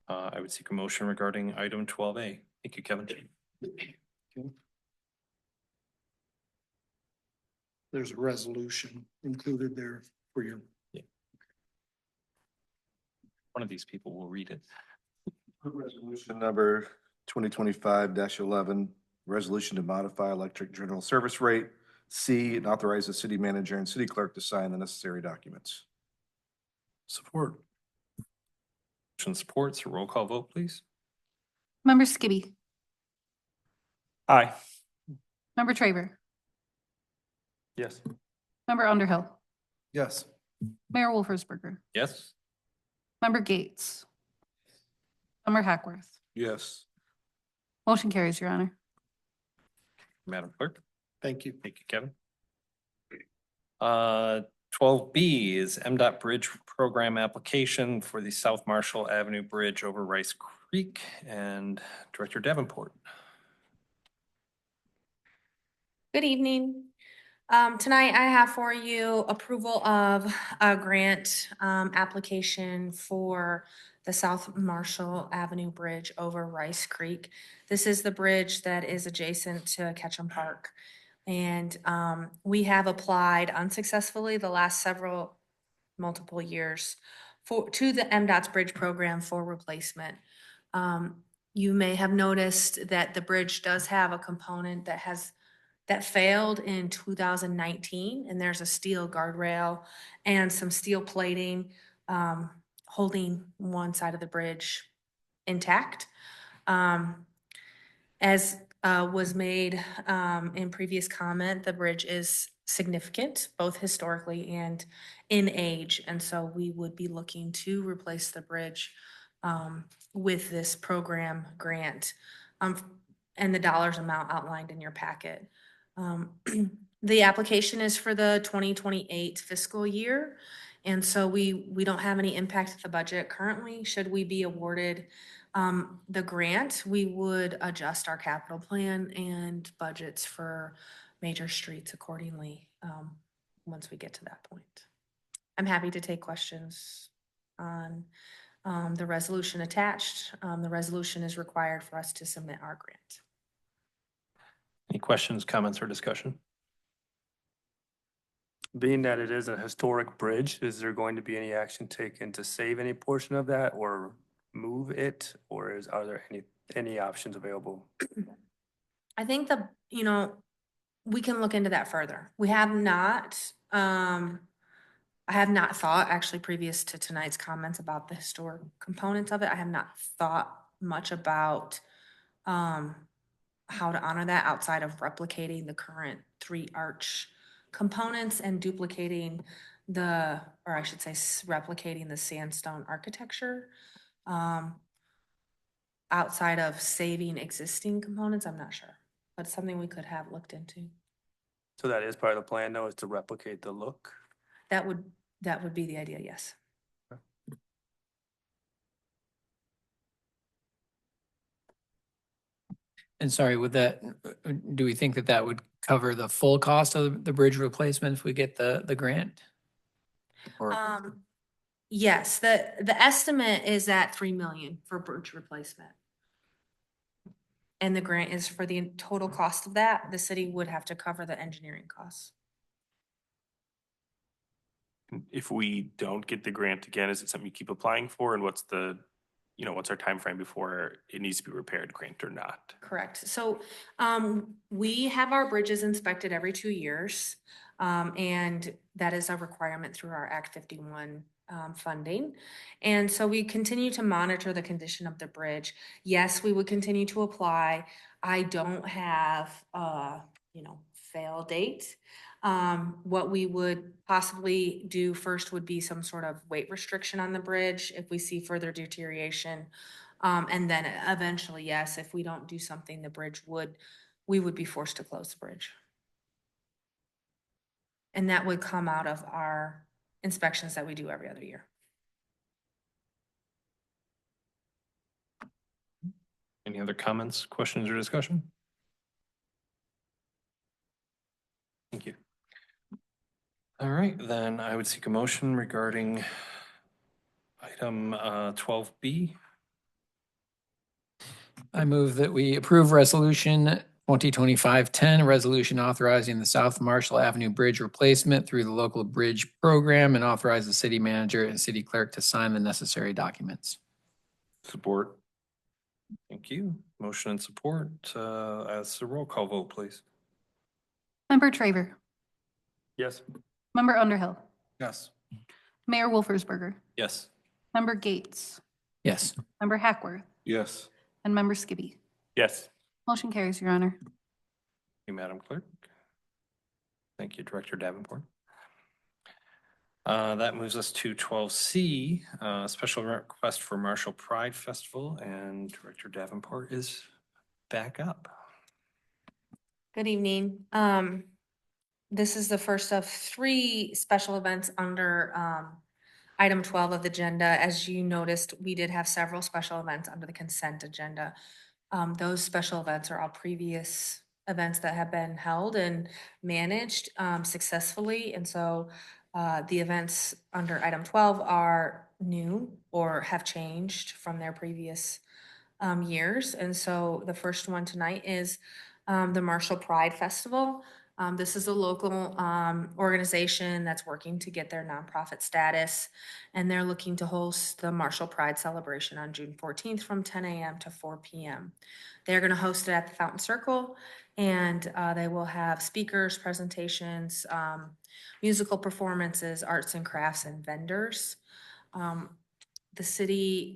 Speaker 1: I would seek a motion regarding item 12A. Thank you, Kevin.
Speaker 4: There's a resolution included there for your.
Speaker 1: One of these people will read it.
Speaker 16: Resolution number 2025-11, resolution to modify electric general service rate C and authorize the city manager and city clerk to sign the necessary documents.
Speaker 1: Support. Motion supports. A roll call vote, please.
Speaker 2: Member Skibby.
Speaker 1: Aye.
Speaker 2: Member Traver.
Speaker 1: Yes.
Speaker 2: Member Underhill.
Speaker 16: Yes.
Speaker 2: Mayor Wolfersberger.
Speaker 1: Yes.
Speaker 2: Member Gates. Member Hackworth.
Speaker 16: Yes.
Speaker 2: Motion carries, Your Honor.
Speaker 1: Madam Clerk.
Speaker 4: Thank you.
Speaker 1: Thank you, Kevin. 12B is MDOT Bridge Program application for the South Marshall Avenue Bridge over Rice Creek, and Director Davenport.
Speaker 17: Good evening. Tonight I have for you approval of a grant application for the South Marshall Avenue Bridge over Rice Creek. This is the bridge that is adjacent to Ketchum Park. And we have applied unsuccessfully the last multiple years to the MDOT's bridge program for replacement. You may have noticed that the bridge does have a component that failed in 2019, and there's a steel guardrail and some steel plating holding one side of the bridge intact. As was made in previous comment, the bridge is significant, both historically and in age. And so we would be looking to replace the bridge with this program grant and the dollars amount outlined in your packet. The application is for the 2028 fiscal year. And so we don't have any impact at the budget currently. Should we be awarded the grant, we would adjust our capital plan and budgets for major streets accordingly once we get to that point. I'm happy to take questions on the resolution attached. The resolution is required for us to submit our grant.
Speaker 1: Any questions, comments, or discussion?
Speaker 18: Being that it is a historic bridge, is there going to be any action taken to save any portion of that or move it, or are there any options available?
Speaker 17: I think we can look into that further. We have not, I have not thought actually previous to tonight's comments about the historic components of it. I have not thought much about how to honor that outside of replicating the current 3 arch components and duplicating replicating the sandstone architecture. Outside of saving existing components, I'm not sure, but it's something we could have looked into.
Speaker 18: So that is part of the plan, though, is to replicate the look?
Speaker 17: That would be the idea, yes.
Speaker 3: And sorry, do we think that would cover the full cost of the bridge replacement if we get the grant? Or
Speaker 17: Yes, the estimate is at 3 million for bridge replacement. And the grant is for the total cost of that. The city would have to cover the engineering costs.
Speaker 18: if we don't get the grant again, is it something you keep applying for? And what's our time frame before it needs to be repaired, grant or not?
Speaker 17: Correct. So we have our bridges inspected every 2 years. And that is a requirement through our Act 51 funding. And so we continue to monitor the condition of the bridge. Yes, we would continue to apply. I don't have fail date. What we would possibly do first would be some sort of weight restriction on the bridge if we see further deterioration. And then eventually, yes, if we don't do something, we would be forced to close the bridge. And that would come out of our inspections that we do every other year.
Speaker 1: Any other comments, questions, or discussion? Thank you. All right, then I would seek a motion regarding item 12B.
Speaker 3: I move that we approve resolution 2025-10, a resolution authorizing the South Marshall Avenue Bridge replacement through the local bridge program and authorize the city manager and city clerk to sign the necessary documents.
Speaker 1: Support. Thank you. Motion and support. As a roll call vote, please.
Speaker 2: Member Traver,
Speaker 18: Yes.
Speaker 2: Member Underhill,
Speaker 1: Yes.
Speaker 2: Mayor Wolfersberger,
Speaker 1: Yes.
Speaker 2: Member Gates,
Speaker 3: Yes.
Speaker 2: Member Hackworth,
Speaker 16: Yes.
Speaker 2: and Member Skibby.
Speaker 18: Yes.
Speaker 2: Motion carries, Your Honor.
Speaker 1: Thank you, Madam Clerk. Thank you, Director Davenport. That moves us to 12C, special request for Marshall Pride Festival, and Director Davenport is back up.
Speaker 17: Good evening. This is the first of 3 special events under item 12 of the agenda. As you noticed, we did have several special events under the consent agenda. Those special events are all previous events that have been held and managed successfully. And so the events under item 12 are new or have changed from their previous years. And so the first one tonight is the Marshall Pride Festival. This is a local organization that's working to get their nonprofit status, and they're looking to host the Marshall Pride celebration on June 14th from 10 a.m. to 4 p.m. They're going to host it at the Fountain Circle, and they will have speakers, presentations, musical performances, arts and crafts, and vendors. The city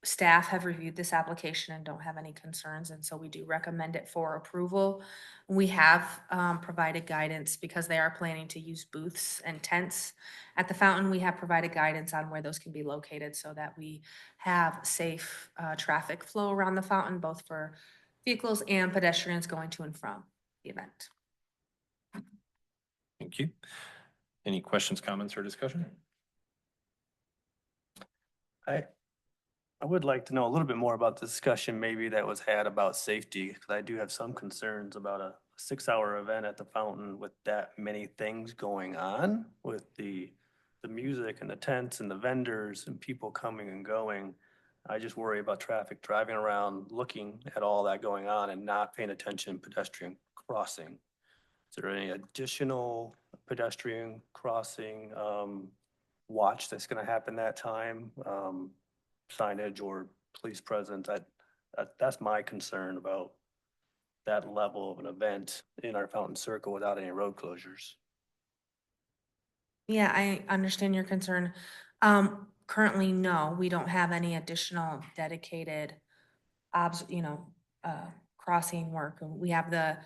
Speaker 17: staff have reviewed this application and don't have any concerns, and so we do recommend it for approval. We have provided guidance because they are planning to use booths and tents at the fountain. We have provided guidance on where those can be located so that we have safe traffic flow around the fountain, both for vehicles and pedestrians going to and from the event.
Speaker 1: Thank you. Any questions, comments, or discussion?
Speaker 18: I would like to know a little bit more about the discussion maybe that was had about safety, because I do have some concerns about a 6-hour event at the fountain with that many things going on, with the music and the tents and the vendors and people coming and going. I just worry about traffic driving around, looking at all that going on and not paying attention pedestrian crossing. Is there any additional pedestrian crossing watch that's going to happen that time? Signage or police presence? That's my concern about that level of an event in our Fountain Circle without any road closures.
Speaker 17: Yeah, I understand your concern. Currently, no, we don't have any additional dedicated crossing work. We have the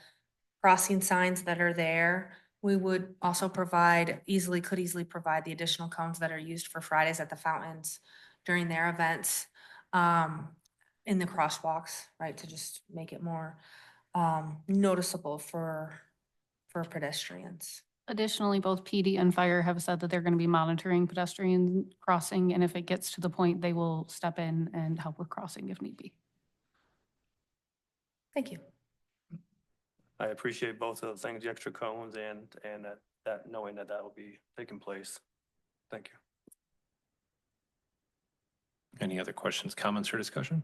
Speaker 17: crossing signs that are there. We would also could easily provide the additional cones that are used for Fridays at the fountains during their events, in the crosswalks, right, to just make it more noticeable for pedestrians.
Speaker 2: Additionally, both PD and fire have said that they're going to be monitoring pedestrian crossing, and if it gets to the point, they will step in and help with crossing if need be.
Speaker 17: Thank you.
Speaker 18: I appreciate both of those things, the extra cones and that knowing that will be taking place. Thank you.
Speaker 1: Any other questions, comments, or discussion?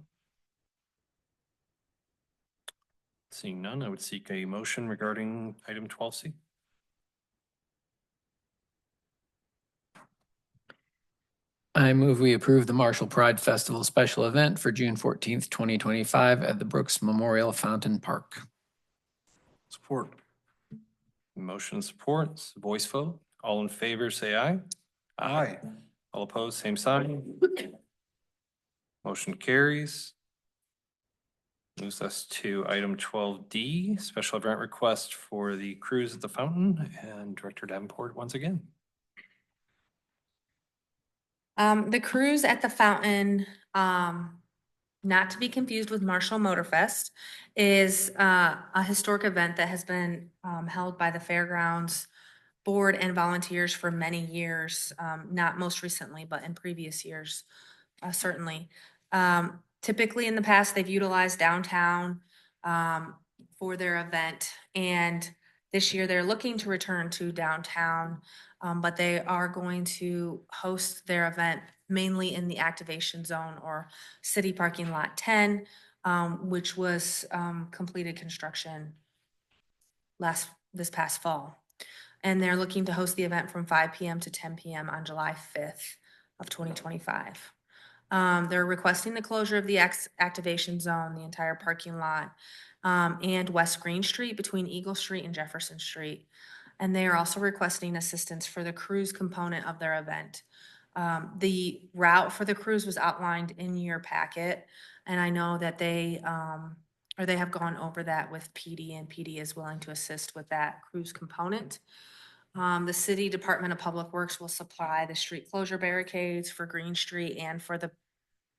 Speaker 1: Seeing none, I would seek a motion regarding item 12C.
Speaker 3: I move we approve the Marshall Pride Festival special event for June 14th, 2025 at the Brooks Memorial Fountain Park.
Speaker 1: Support. Motion and support, voice vote. All in favor, say aye. Aye. All opposed, same sign. Motion carries. Moves us to item 12D, special event request for the cruise at the fountain, and Director Davenport once again.
Speaker 17: The cruise at the fountain, not to be confused with Marshall Motorfest, is a historic event that has been held by the Fairgrounds Board and volunteers for many years, not most recently, but in previous years, certainly. Typically in the past, they've utilized downtown for their event, and this year they're looking to return to downtown, but they are going to host their event mainly in the activation zone or city parking lot 10, which was completed construction this past fall. And they're looking to host the event from 5 p.m. to 10 p.m. on July 5th of 2025. They're requesting the closure of the activation zone, the entire parking lot, and West Green Street between Eagle Street and Jefferson Street. And they are also requesting assistance for the cruise component of their event. The route for the cruise was outlined in your packet, and I know that they have gone over that with PD, and PD is willing to assist with that cruise component. The City Department of Public Works will supply the street closure barricades for Green Street and for the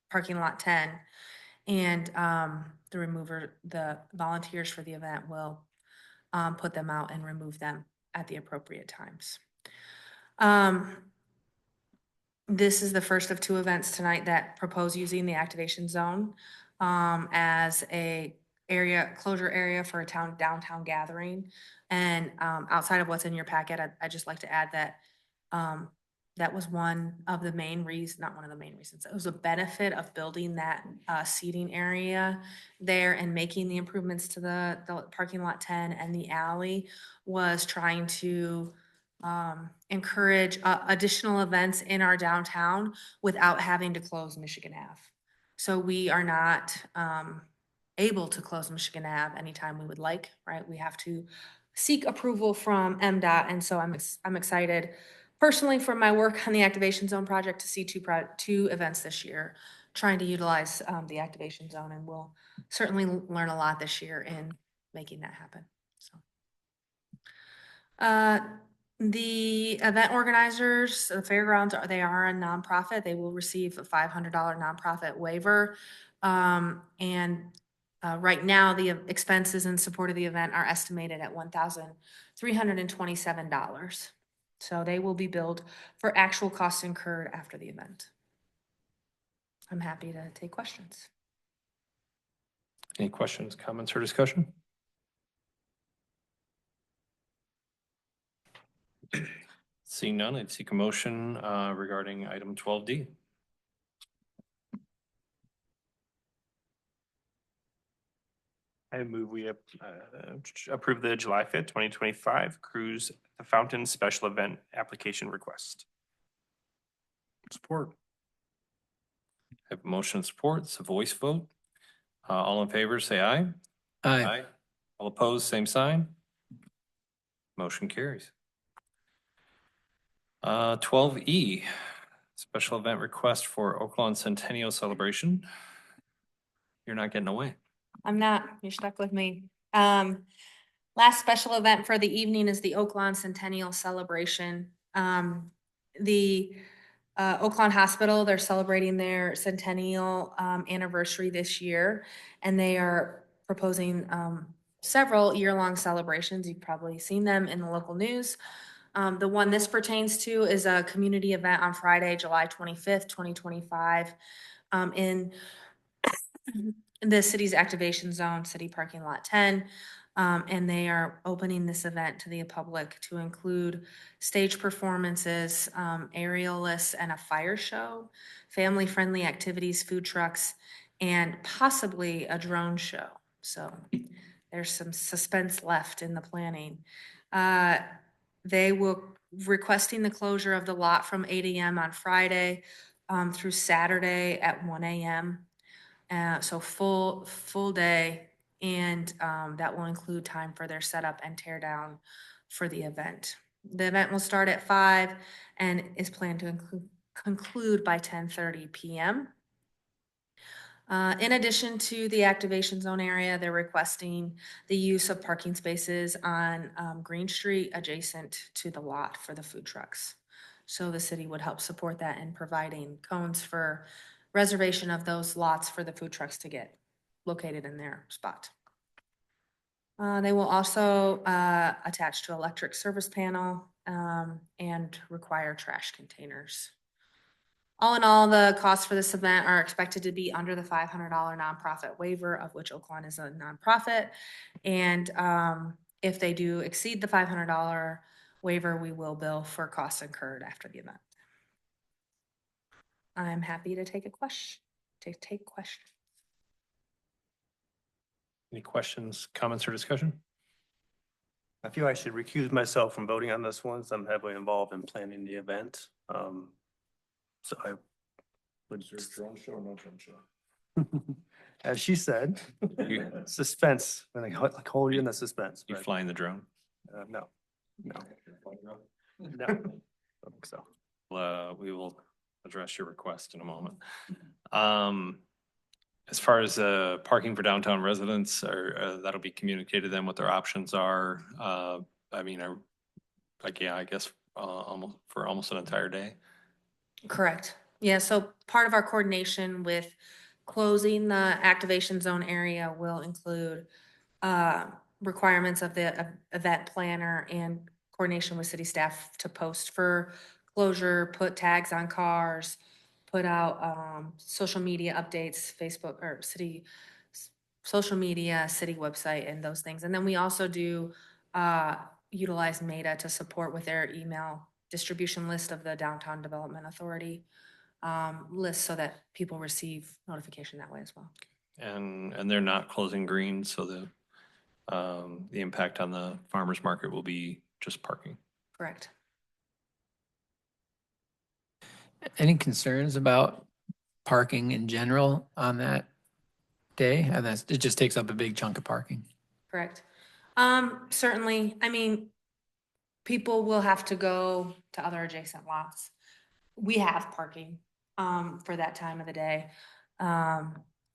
Speaker 17: parking lot 10. And the volunteers for the event will put them out and remove them at the appropriate times. This is the first of 2 events tonight that propose using the activation zone as a closure area for a downtown gathering. And outside of what's in your packet, I'd just like to add that that was one of the main reasons, not one of the main reasons, it was a benefit of building that seating area there and making the improvements to the parking lot 10 and the alley, was trying to encourage additional events in our downtown without having to close Michigan Ave. So we are not able to close Michigan Ave anytime we would like, right? We have to seek approval from MDOT, and so I'm excited personally for my work on the activation zone project to see 2 events this year, trying to utilize the activation zone, and we'll certainly learn a lot this year in making that happen. So, the event organizers, the fairgrounds, they are a nonprofit. They will receive a $500 nonprofit waiver, and right now, the expenses in support of the event are estimated at $1,327. So they will be billed for actual costs incurred after the event. I'm happy to take questions.
Speaker 1: Any questions, comments, or discussion? Seeing none, I'd seek a motion regarding item 12D.
Speaker 19: I move we approve the July 5th, 2025 Cruise the Fountain Special Event Application Request.
Speaker 1: Support. Have a motion and support. It's a voice vote. All in favor, say aye.
Speaker 3: Aye.
Speaker 1: All opposed, same sign. Motion carries. 12E, special event request for Oaklawn Centennial Celebration. You're not getting away.
Speaker 17: I'm not, you're stuck with me. Last special event for the evening is the Oaklawn Centennial Celebration. The Oaklawn Hospital, they're celebrating their centennial anniversary this year, and they are proposing several year-long celebrations. You've probably seen them in the local news. The one this pertains to is a community event on Friday, July 25th, 2025, in the city's activation zone, city parking lot 10. And they are opening this event to the public to include stage performances, aerialists, and a fire show, family-friendly activities, food trucks, and possibly a drone show. So there's some suspense left in the planning. They will requesting the closure of the lot from 8 a.m. on Friday through Saturday at 1 a.m. So full day, and that will include time for their setup and tear down for the event. The event will start at 5 and is planned to conclude by 10:30 p.m. In addition to the activation zone area, they're requesting the use of parking spaces on Green Street adjacent to the lot for the food trucks. So the city would help support that in providing cones for reservation of those lots for the food trucks to get located in their spot. They will also attach to electric service panel and require trash containers. All in all, the costs for this event are expected to be under the $500 nonprofit waiver, of which Oaklawn is a nonprofit. And if they do exceed the $500 waiver, we will bill for costs incurred after the event. I'm happy to take questions.
Speaker 1: Any questions, comments, or discussion?
Speaker 18: I feel I should recuse myself from voting on this one, so I'm heavily involved in planning the event. So I would.
Speaker 16: Is there a drone show or no drone show?
Speaker 18: As she said, suspense, when I hold you in the suspense.
Speaker 1: You flying the drone?
Speaker 18: No. No, I don't think so.
Speaker 1: We will address your request in a moment. As far as parking for downtown residents, that'll be communicated to them what their options are. I mean, I guess almost an entire day.
Speaker 17: Correct. Yeah, so part of our coordination with closing the activation zone area will include requirements of the event planner and coordination with city staff to post for closure, put tags on cars, put out social media updates, Facebook or city social media, city website and those things. And then we also do utilize Meta to support with their email distribution list of the Downtown Development Authority list so that people receive notification that way as well.
Speaker 1: And they're not closing Green, so the impact on the farmer's market will be just parking.
Speaker 17: Correct.
Speaker 3: Any concerns about parking in general on that day? And it just takes up a big chunk of parking.
Speaker 17: Correct. Certainly, I mean, people will have to go to other adjacent lots. We have parking, for that time of the day.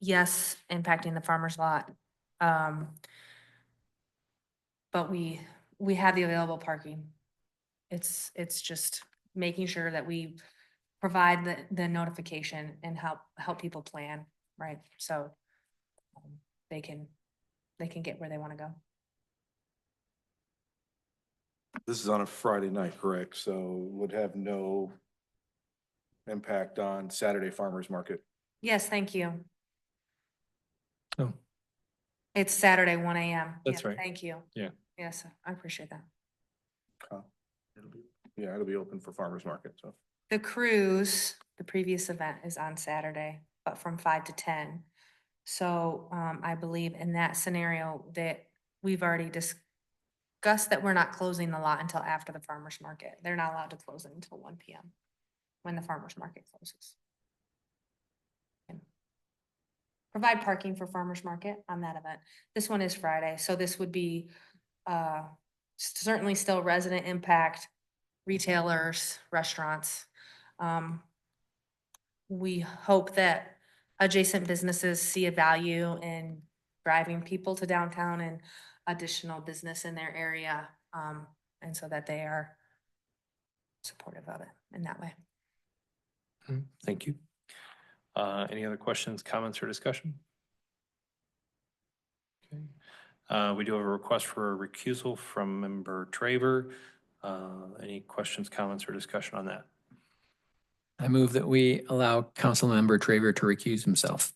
Speaker 17: Yes, impacting the farmer's lot. But we have the available parking. It's just making sure that we provide the notification and help people plan, right? So they can get where they want to go.
Speaker 16: This is on a Friday night, correct? So would have no impact on Saturday farmers market.
Speaker 17: Yes, thank you.
Speaker 1: Oh.
Speaker 17: It's Saturday, 1 a.m.
Speaker 1: That's
Speaker 17: Yeah,
Speaker 1: right.
Speaker 17: Thank you.
Speaker 1: Yeah.
Speaker 17: Yes, I appreciate that.
Speaker 16: It'll be open for farmers market, so.
Speaker 17: The cruise, the previous event is on Saturday, but from 5 to 10. So I believe in that scenario that we've already discussed that we're not closing the lot until after the farmer's market. They're not allowed to close it until 1 p.m. when the farmer's market closes. And provide parking for farmer's market on that event. This one is Friday, so this would be certainly still resident impact, retailers, restaurants. We hope that adjacent businesses see a value in driving people to downtown and additional business in their area. And so that they are supportive of it in that way.
Speaker 1: Thank you. Any other questions, comments, or discussion? Okay. We do have a request for a recusal from member Traver. Any questions, comments, or discussion on that?
Speaker 3: I move that we allow Councilmember Traver to recuse himself.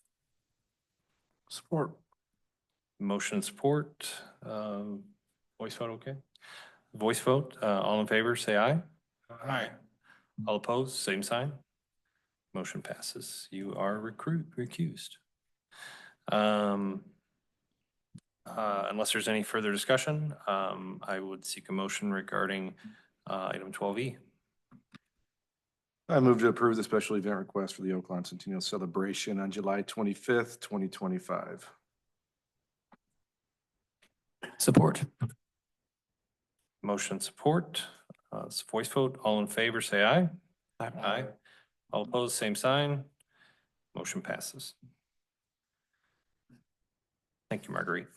Speaker 1: Support. Motion support. Voice vote, okay? Voice vote. All in favor, say aye. Aye. All opposed, same sign. Motion passes. You are recused. Unless there's any further discussion, I would seek a motion regarding item 12E.
Speaker 16: I move to approve the special event request for the Oakland Centennial celebration on July 25th, 2025.
Speaker 3: Support.
Speaker 1: Motion support. It's a voice vote. All in favor, say aye. Aye. All opposed, same sign. Motion passes. Thank you, Marguerite.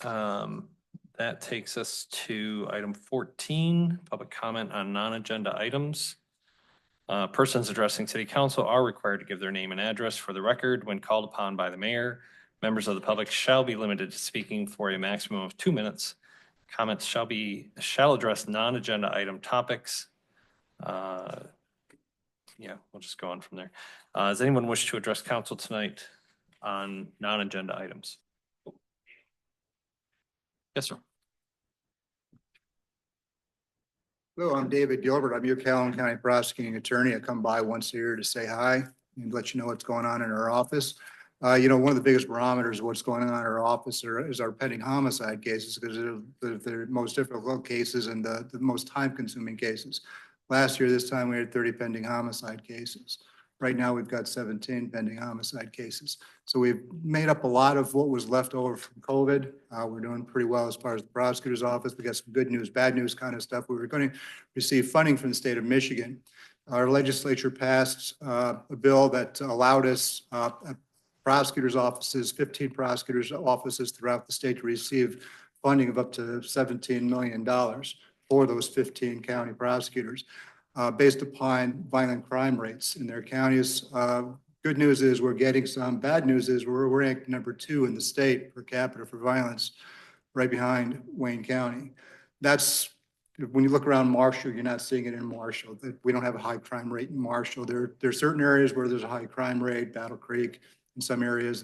Speaker 1: That takes us to item 14, public comment on non-agenda items. Persons addressing city council are required to give their name and address for the record when called upon by the mayor. Members of the public shall be limited to speaking for a maximum of 2 minutes. Comments shall address non-agenda item topics. Yeah, we'll just go on from there. Does anyone wish to address council tonight on non-agenda items? Yes, sir.
Speaker 20: Hello, I'm David Gilbert. I'm your Calhoun County Prosecuting Attorney. I come by once a year to say hi and let you know what's going on in our office. One of the biggest barometers of what's going on in our office is our pending homicide cases because they're the most difficult cases and the most time-consuming cases. Last year, this time, we had 30 pending homicide cases. Right now, we've got 17 pending homicide cases. So we've made up a lot of what was left over from COVID. We're doing pretty well as far as the prosecutor's office. We got some good news, bad news kind of stuff. We were going to receive funding from the state of Michigan. Our legislature passed a bill that allowed us prosecutors' offices, 15 prosecutors' offices throughout the state to receive funding of up to $17 million for those 15 county prosecutors. Based upon violent crime rates in their counties. Good news is we're getting some. Bad news is we're ranked number 2 in the state per capita for violence, right behind Wayne County. That's, when you look around Marshall, you're not seeing it in Marshall. We don't have a high crime rate in Marshall. There are certain areas where there's a high crime rate, Battle Creek, in some areas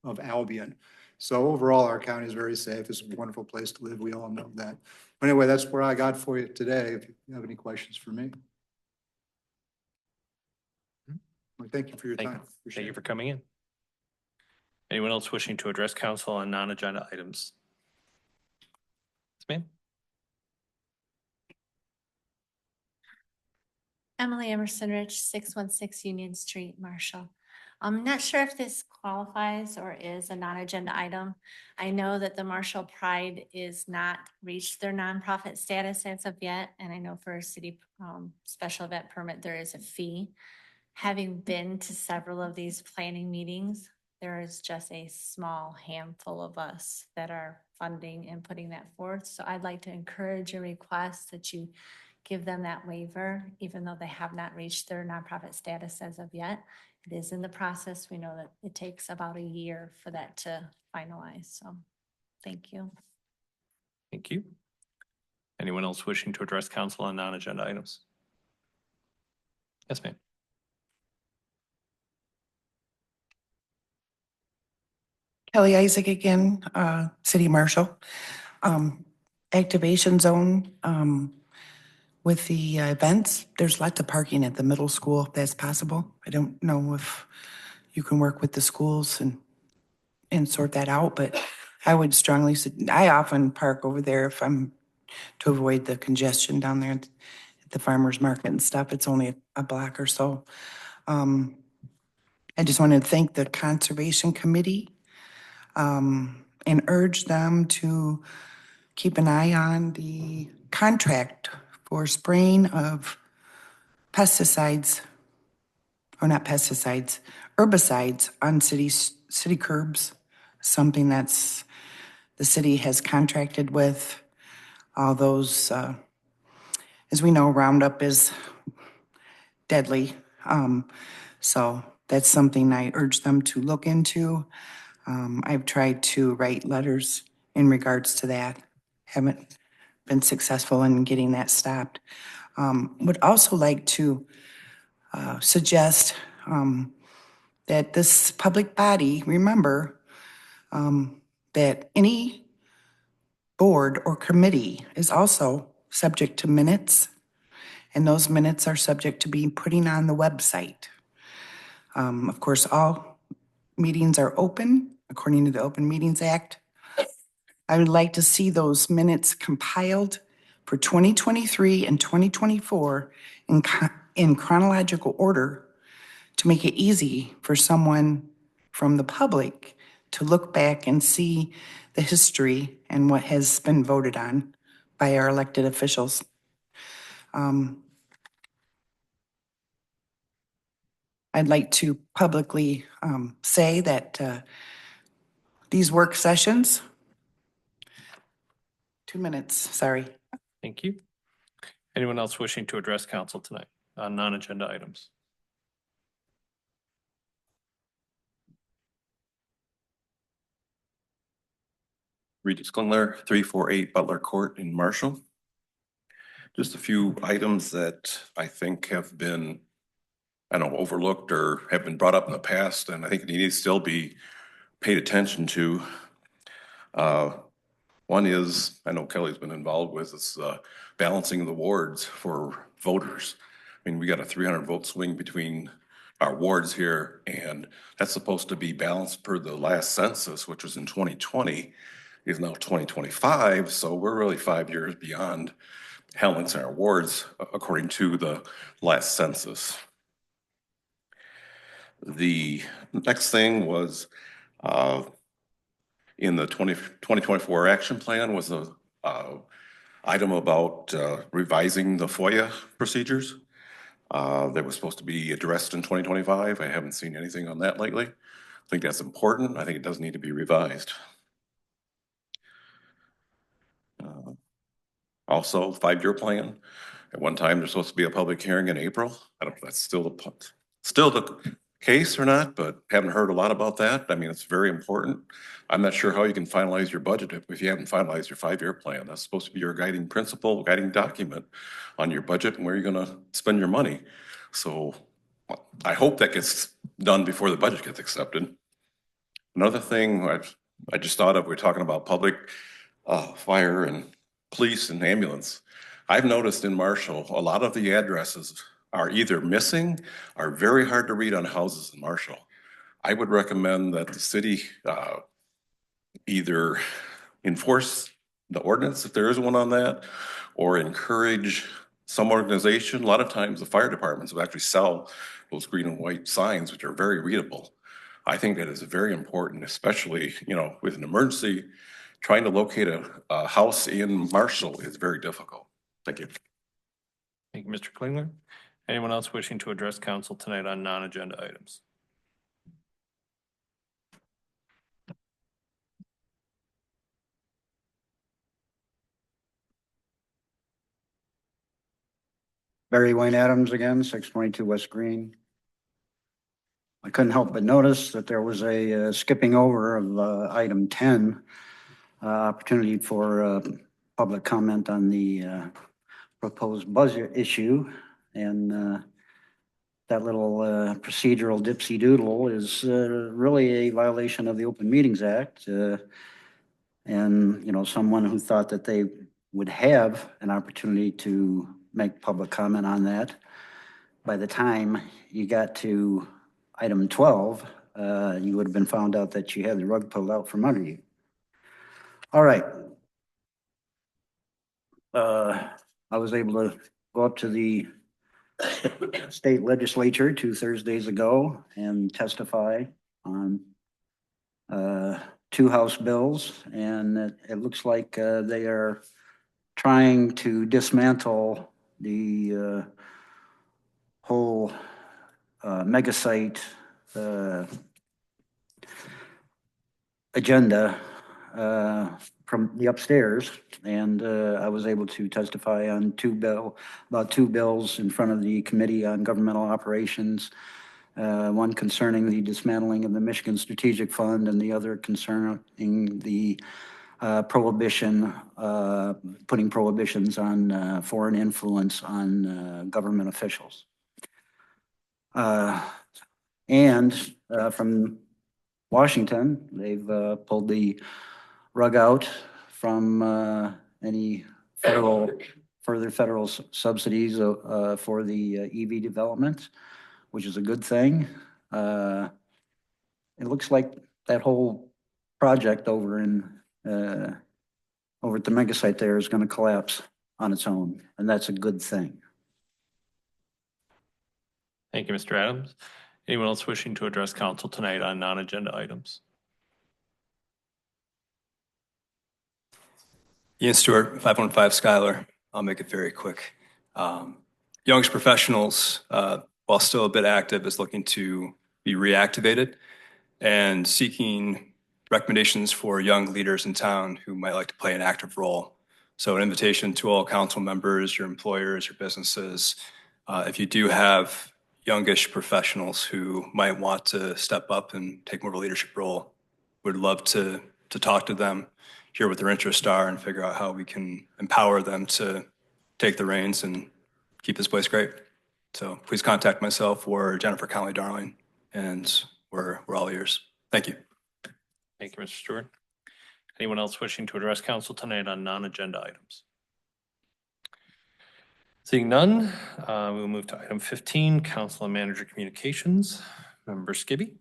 Speaker 20: of Albion. So overall, our county is very safe. It's a wonderful place to live. We all know that. But anyway, that's what I got for you today. If you have any questions for me. Well, thank you for your time.
Speaker 1: Thank you for coming in. Anyone else wishing to address council on non-agenda items? Yes, ma'am.
Speaker 21: Emily Emerson Rich, 616 Union Street, Marshall. I'm not sure if this qualifies or is a non-agenda item. I know that the Marshall Pride is not reached their nonprofit status as of yet, and I know for a city special event permit, there is a fee. Having been to several of these planning meetings, there is just a small handful of us that are funding and putting that forth. So I'd like to encourage and request that you give them that waiver, even though they have not reached their nonprofit status as of yet. It is in the process. We know that it takes about a year for that to finalize. So thank you.
Speaker 1: Thank you. Anyone else wishing to address council on non-agenda items? Yes, ma'am.
Speaker 10: Kelly Isaac again, City Marshal. Activation zone, with the events, there's lots of parking at the middle school if that's possible. I don't know if you can work with the schools and sort that out, but I would strongly, I often park over there if I'm to avoid the congestion down there at the farmer's market and stuff. It's only a block or so. I just wanted to thank the Conservation Committee and urge them to keep an eye on the contract for spraying of pesticides, or not pesticides, herbicides on city curbs, something that's the city has contracted with. All those, as we know, Roundup is deadly. So that's something I urge them to look into. I've tried to write letters in regards to that. Haven't been successful in getting that stopped. Would also like to suggest that this public body remember that any board or committee is also subject to minutes, and those minutes are subject to being putting on the website. Of course, all meetings are open according to the Open Meetings Act. I would like to see those minutes compiled for 2023 and 2024 in chronological order to make it easy for someone from the public to look back and see the history and what has been voted on by our elected officials. I'd like to publicly say that these work sessions, 2 minutes, sorry.
Speaker 1: Thank you. Anyone else wishing to address council tonight on non-agenda items?
Speaker 7: Regis Klingler, 348 Butler Court in Marshall. Just a few items that I think have been, I don't know, overlooked or have been brought up in the past, and I think they need to still be paid attention to. One is, I know Kelly's been involved with, is balancing the wards for voters. I mean, we got a 300 vote swing between our wards here, and that's supposed to be balanced per the last census, which was in 2020, is now 2025. So we're really 5 years beyond balancing our wards according to the last census. The next thing was in the 2024 action plan was a item about revising the FOIA procedures. That was supposed to be addressed in 2025. I haven't seen anything on that lately. I think that's important. I think it does need to be revised. Also, 5-year plan. At one time, there's supposed to be a public hearing in April. I don't know if that's still the case or not, but haven't heard a lot about that. I mean, it's very important. I'm not sure how you can finalize your budget if you haven't finalized your 5-year plan. That's supposed to be your guiding principle, guiding document on your budget and where you're gonna spend your money. So I hope that gets done before the budget gets accepted. Another thing I just thought of, we're talking about public fire and police and ambulance. I've noticed in Marshall, a lot of the addresses are either missing or very hard to read on houses in Marshall. I would recommend that the city either enforce the ordinance if there is one on that, or encourage some organization. A lot of times the fire departments will actually sell those green and white signs, which are very readable. I think that is very important, especially, you know, with an emergency, trying to locate a house in Marshall is very difficult. Thank you.
Speaker 1: Thank you, Mr. Klingler. Anyone else wishing to address council tonight on non-agenda items?
Speaker 11: Barry Wayne Adams again, 622 West Green. I couldn't help but notice that there was a skipping over of item 10, opportunity for public comment on the proposed budget issue. And that little procedural dipsy doodle is really a violation of the Open Meetings Act. And, you know, someone who thought that they would have an opportunity to make public comment on that, by the time you got to item 12, you would have been found out that you had the rug pulled out from under you. All right. I was able to go up to the state legislature 2 Thursdays ago and testify on 2 House bills, and it looks like they are trying to dismantle the whole mega site agenda from the upstairs, and I was able to testify on about 2 bills in front of the Committee on Governmental Operations, one concerning the dismantling of the Michigan Strategic Fund, and the other concerning the prohibition, putting prohibitions on foreign influence on government officials. And from Washington, they've pulled the rug out from any further federal subsidies for the EV development, which is a good thing. It looks like that whole project over at the mega site there is going to collapse on its own, and that's a good thing.
Speaker 1: Thank you, Mr. Adams. Anyone else wishing to address council tonight on non-agenda items?
Speaker 12: Ian Stewart, 515 Schuyler. I'll make it very quick. Youngest Professionals, while still a bit active, is looking to be reactivated and seeking recommendations for young leaders in town who might like to play an active role. So an invitation to all council members, your employers, your businesses, if you do have youngish professionals who might want to step up and take more of a leadership role, would love to talk to them, hear what their interests are, and figure out how we can empower them to take the reins and keep this place great. So please contact myself or Jennifer Conley Darling, and we're all ears. Thank you.
Speaker 1: Thank you, Mr. Stewart. Anyone else wishing to address council tonight on non-agenda items? Seeing none, we'll move to item 15, council and manager communications. Member Skibby.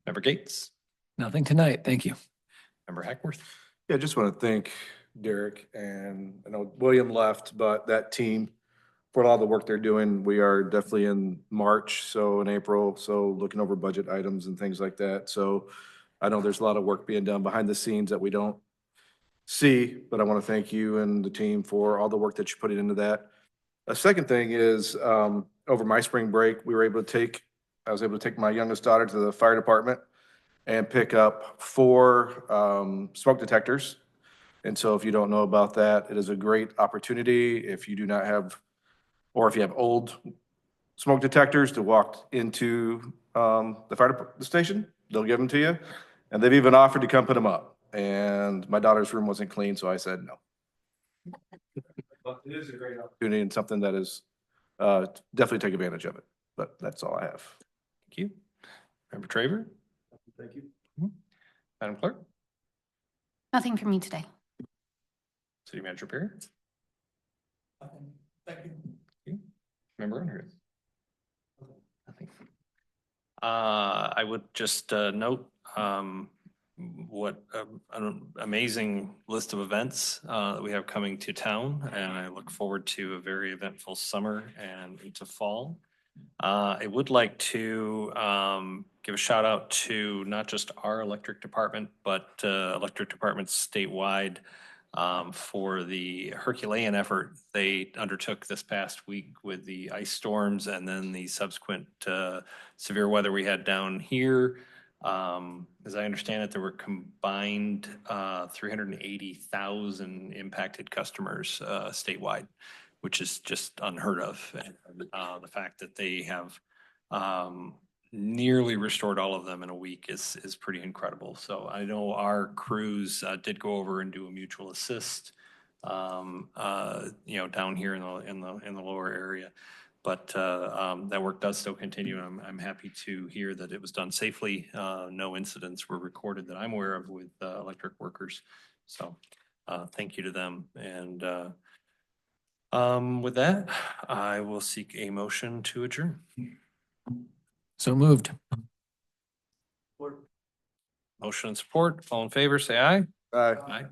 Speaker 1: Member Gates.
Speaker 3: Nothing tonight. Thank you.
Speaker 1: Member Hackworth.
Speaker 16: Yeah, I just want to thank Derek, and I know William left, but that team for all the work they're doing. We are definitely in March, so in April, so looking over budget items and things like that. So I know there's a lot of work being done behind the scenes that we don't see, but I want to thank you and the team for all the work that you put into that. A second thing is, over my spring break, I was able to take my youngest daughter to the fire department and pick up 4 smoke detectors. And so if you don't know about that, it is a great opportunity if you do not have, or if you have old smoke detectors to walk into the station. They'll give them to you. And they've even offered to come put them up. And my daughter's room wasn't clean, so I said no. But it is a great opportunity and something that is definitely take advantage of it. But that's all I have.
Speaker 1: Thank you. Member Traver?
Speaker 16: Thank you.
Speaker 1: Madam Clerk?
Speaker 2: Nothing for me today.
Speaker 1: City Manager Perry? Thank you. Member Earnhardt? Nothing. I would just note what an amazing list of events that we have coming to town, and I look forward to a very eventful summer and into fall. I would like to give a shout out to not just our electric department, but electric departments statewide for the Herculean effort they undertook this past week with the ice storms and then the subsequent severe weather we had down here. As I understand it, there were combined 380,000 impacted customers statewide, which is just unheard of. And the fact that they have nearly restored all of them in a week is pretty incredible. So I know our crews did go over and do a mutual assist, down here in the lower area. But that work does still continue. I'm happy to hear that it was done safely. No incidents were recorded that I'm aware of with electric workers. So thank you to them. And with that, I will seek a motion to adjourn.
Speaker 3: So moved.
Speaker 1: Motion and support. All in favor, say aye.
Speaker 16: Aye.
Speaker 1: Aye.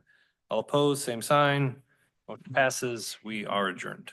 Speaker 1: All opposed, same sign. Motion passes. We are adjourned.